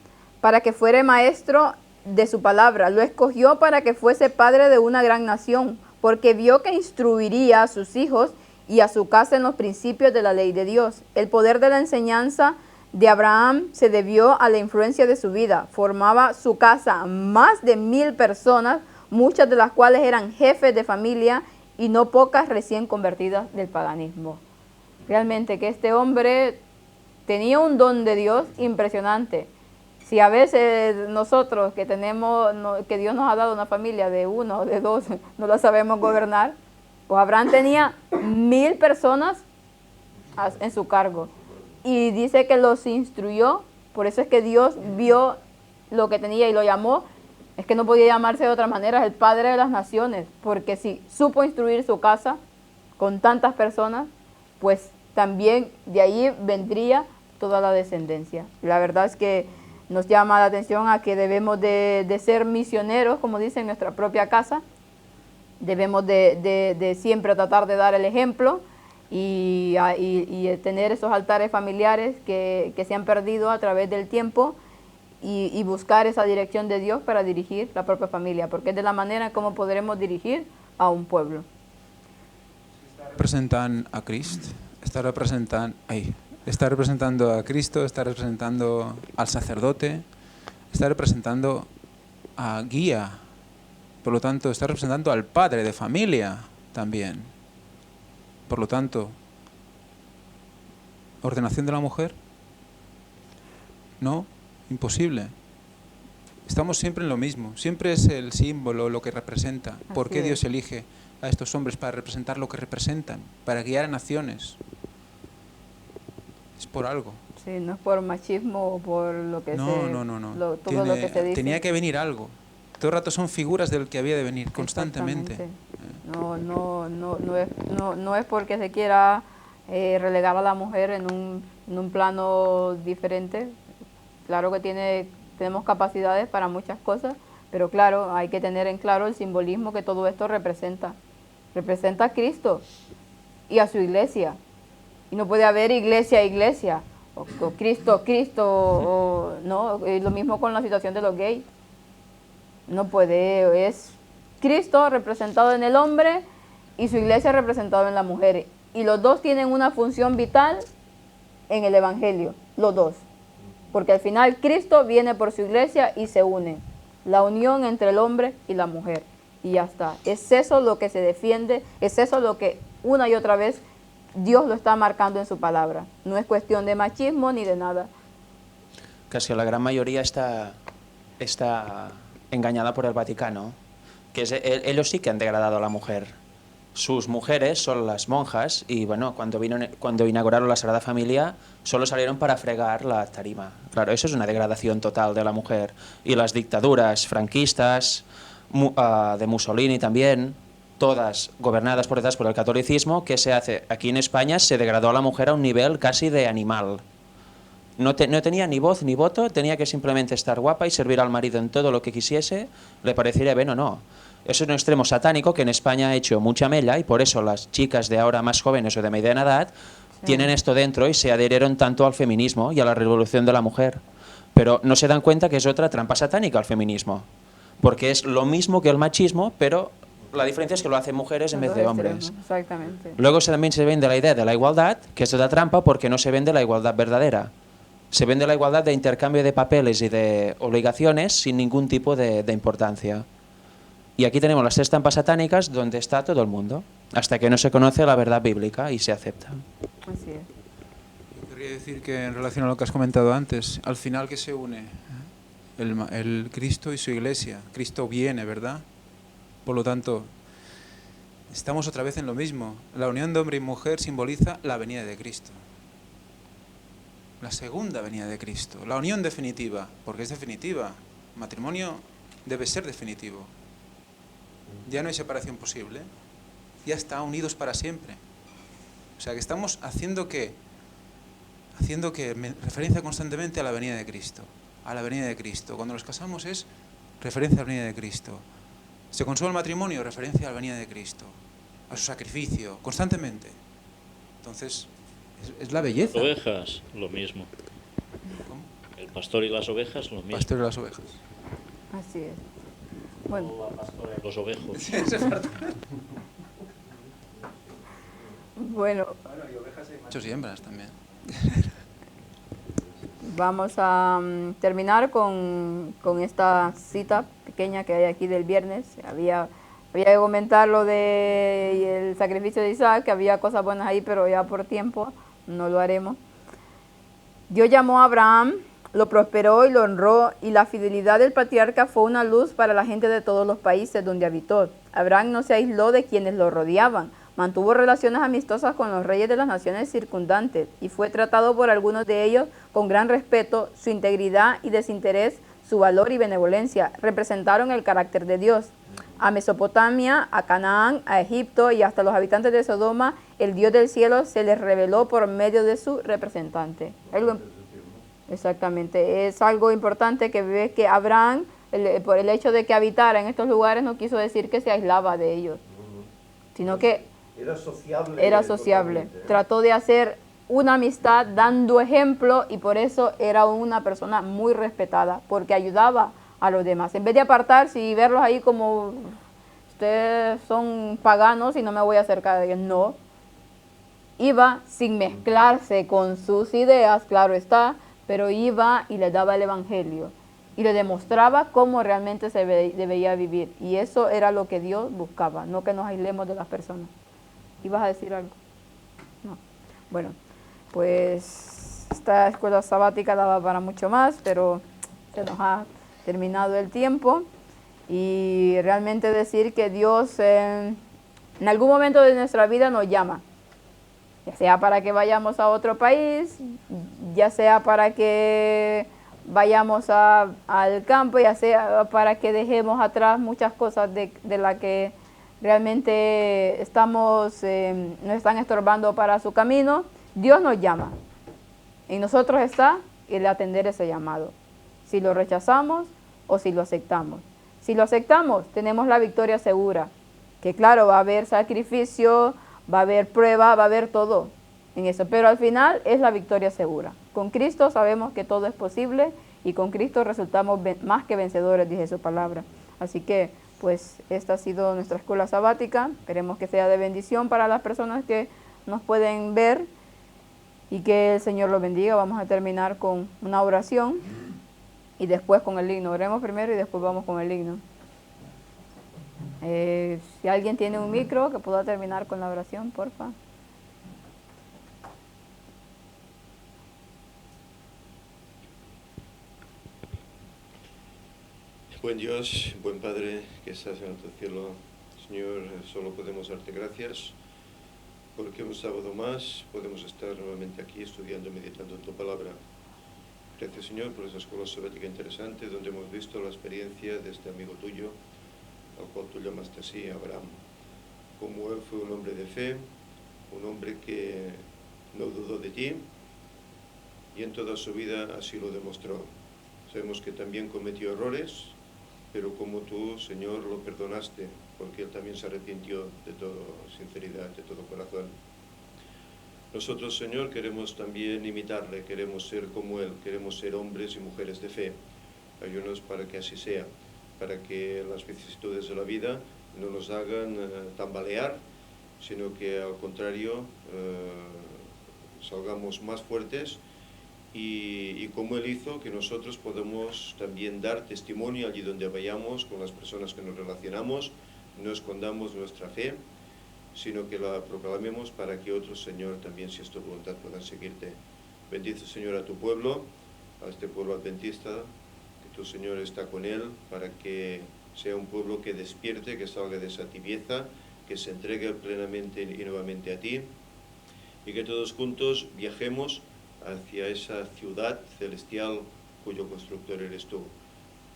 para que fuera maestro de su palabra. Lo escogió para que fuese padre de una gran nación, porque vio que instruiría a sus hijos y a su casa en los principios de la ley de Dios. El poder de la enseñanza de Abraham se debió a la influencia de su vida. Formaba su casa más de 1000 personas, muchas de las cuales eran jefes de familia y no pocas recién convertidas del paganismo. Realmente que este hombre tenía un don de Dios impresionante. Si a veces nosotros que que Dios nos ha dado una familia de 1 o de 2, no la sabemos gobernar, pues Abraham tenía 1000 personas en su cargo. Y dice que los instruyó, por eso es que Dios vio lo que tenía y lo llamó. Es que no podía llamarse de otra manera, es el padre de las naciones, porque si supo instruir su casa con tantas personas, pues también de ahí vendría toda la descendencia. La verdad es que nos llama la atención a que debemos de ser misioneros, como dice, en nuestra propia casa. Debemos de siempre tratar de dar el ejemplo y tener esos altares familiares que se han perdido a través del tiempo y buscar esa dirección de Dios para dirigir la propia familia, porque es de la manera en cómo podremos dirigir a un pueblo. Representan a Cristo, está representando a Cristo, está representando al sacerdote, está representando a guía, por lo tanto está representando al padre de familia también. Por lo tanto, ordenación de la mujer, no, imposible. Estamos siempre en lo mismo, siempre es el símbolo, lo que representa. ¿Por qué Dios elige a estos hombres para representar lo que representan, para guiar a naciones? Es por algo. Sí, no es por machismo o por lo que no. todo lo que se dice. Tenía que venir algo. Todo el rato son figuras del que había de venir, constantemente. No es porque se quiera relegar a la mujer en un plano diferente. Claro que tenemos capacidades para muchas cosas, pero claro, hay que tener en claro el simbolismo que todo esto representa. Representa a Cristo y a su iglesia. Y no puede haber iglesia, o Cristo, o no, es lo mismo con la situación de los gays. No puede, es Cristo representado en el hombre y su iglesia representada en la mujer. Y los dos tienen una función vital en el Evangelio, los dos. Porque al final Cristo viene por su iglesia y se une. La unión entre el hombre y la mujer. Y ya está. Es eso lo que se defiende, es eso lo que una y otra vez Dios lo está marcando en su palabra. No es cuestión de machismo ni de nada. Casi la gran mayoría está engañada por el Vaticano, que ellos sí que han degradado a la mujer. Sus mujeres son las monjas y bueno, cuando inauguraron la Sagrada Familia solo salieron para fregar la tarima. Claro, eso es una degradación total de la mujer. Y las dictaduras franquistas, de Mussolini también, todas gobernadas por el catolicismo, ¿qué se hace? Aquí en España se degradó a la mujer a un nivel casi de animal. No tenía ni voz ni voto, tenía que simplemente estar guapa y servir al marido en todo lo que quisiese, le pareciera bien o no. Eso es un extremo satánico que en España ha hecho mucha mella y por eso las chicas de ahora más jóvenes o de mediana edad tienen esto dentro y se adherieron tanto al feminismo y a la revolución de la mujer. Pero no se dan cuenta que es otra trampa satánica el feminismo, porque es lo mismo que el machismo, pero la diferencia es que lo hacen mujeres en vez de hombres. Exactamente. Luego también se vende la idea de la igualdad, que es otra trampa porque no se vende la igualdad verdadera. Se vende la igualdad de intercambio de papeles y de obligaciones sin ningún tipo de importancia. Y aquí tenemos las 3 trampas satánicas donde está todo el mundo, hasta que no se conoce la verdad bíblica y se acepta. Así es. Yo querría decir que en relación a lo que has comentado antes, al final que se une el Cristo y su iglesia. Cristo viene, ¿verdad? Por lo tanto, estamos otra vez en lo mismo. La unión de hombre y mujer simboliza la venida de Cristo. La segunda venida de Cristo. La unión definitiva, porque es definitiva. El matrimonio debe ser definitivo. Ya no hay separación posible. Ya está, unidos para siempre. O sea que estamos haciendo que referencia constantemente a la venida de Cristo. A la venida de Cristo. Cuando nos casamos es referencia a la venida de Cristo. Se consuma el matrimonio, referencia a la venida de Cristo. A su sacrificio, constantemente. Entonces, es la belleza. Las ovejas, lo mismo. ¿Cómo? El pastor y las ovejas, lo mismo. Pastor y las ovejas. Así es. Bueno. Los ovejos. Bueno. Y ovejas hay machos y hembras también. Vamos a terminar con esta cita pequeña que hay aquí del viernes. Había que comentar lo de el sacrificio de Isaac, que había cosas buenas ahí, pero ya por tiempo no lo haremos. Dios llamó a Abraham, lo prosperó y lo honró, y la fidelidad del patriarca fue una luz para la gente de todos los países donde habitó. Abraham no se aisló de quienes lo rodeaban, mantuvo relaciones amistosas con los reyes de las naciones circundantes y fue tratado por algunos de ellos con gran respeto. Su integridad y desinterés, su valor y benevolencia representaron el carácter de Dios. A Mesopotamia, a Canaán, a Egipto y hasta los habitantes de Sodoma, el Dios del cielo se les reveló por medio de su representante. Exactamente, es algo importante que ve que Abraham, por el hecho de que habitara en estos lugares, no quiso decir que se aislaba de ellos, sino que era sociable. Trató de hacer una amistad dando ejemplo y por eso era una persona muy respetada, porque ayudaba a los demás. En vez de apartarse y verlos ahí como ustedes son paganos y no me voy a acercar de ellos, no. Iba sin mezclarse con sus ideas, claro está, pero iba y le daba el evangelio y le demostraba cómo realmente se debía vivir. Y eso era lo que Dios buscaba, no que nos aislemos de las personas. ¿Ibas a decir algo? No. Bueno, pues esta escuela sabática daba para mucho más, pero se nos ha terminado el tiempo. Y realmente decir que Dios en algún momento de nuestra vida nos llama, ya sea para que vayamos a otro país, ya sea para que vayamos al campo, ya sea para que dejemos atrás muchas cosas de las que realmente nos están estorbando para su camino. Dios nos llama. En nosotros está el atender ese llamado. Si lo rechazamos o si lo aceptamos. Si lo aceptamos, tenemos la victoria segura. Que claro, va a haber sacrificio, va a haber prueba, va a haber todo en eso. Pero al final es la victoria segura. Con Cristo sabemos que todo es posible y con Cristo resultamos más que vencedores, dice su palabra. Así que, pues, esta ha sido nuestra escuela sabática. Esperemos que sea de bendición para las personas que nos pueden ver y que el Señor los bendiga. Vamos a terminar con una oración y después con el himno. Oremos primero y después vamos con el himno. Si alguien tiene un micro que pueda terminar con la oración, porfa. Buen Dios, buen Padre que estás en el cielo, Señor, solo podemos darte gracias porque un sábado más podemos estar nuevamente aquí estudiando y meditando en tu palabra. Gracias, Señor, por esa escuela sabática interesante donde hemos visto la experiencia de este amigo tuyo, al cual tú llamaste así, Abraham. Como él fue un hombre de fe, un hombre que no dudó de ti y en toda su vida así lo demostró. Sabemos que también cometió errores, pero como tú, Señor, lo perdonaste, porque él también se arrepintió de toda sinceridad, de todo corazón. Nosotros, Señor, queremos también imitarle, queremos ser como él, queremos ser hombres y mujeres de fe. Ayúdanos para que así sea, para que las vicisitudes de la vida no nos hagan tambalear, sino que al contrario salgamos más fuertes y como él hizo, que nosotros podamos también dar testimonio allí donde vayamos con las personas que nos relacionamos, no escondamos nuestra fe, sino que la proclamemos para que otros, Señor, también si es tu voluntad puedan seguirte. Bendice, Señor, a tu pueblo, a este pueblo adventista, que tu Señor está con él, para que sea un pueblo que despierte, que salga de esa tibieza, que se entregue plenamente y nuevamente a ti, y que todos juntos viajemos hacia esa ciudad celestial cuyo constructor eres tú.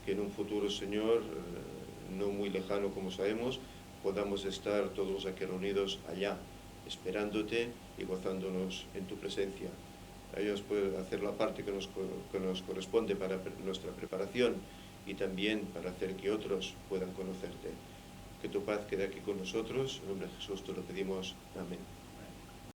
Que en un futuro, Señor, no muy lejano como sabemos, podamos estar todos aquí reunidos allá, esperándote y gozándonos en tu presencia. Ellos pueden hacer la parte que nos corresponde para nuestra preparación y también para hacer que otros puedan conocerte. Que tu paz quede aquí con nosotros. En nombre de Jesús te lo pedimos. Amén.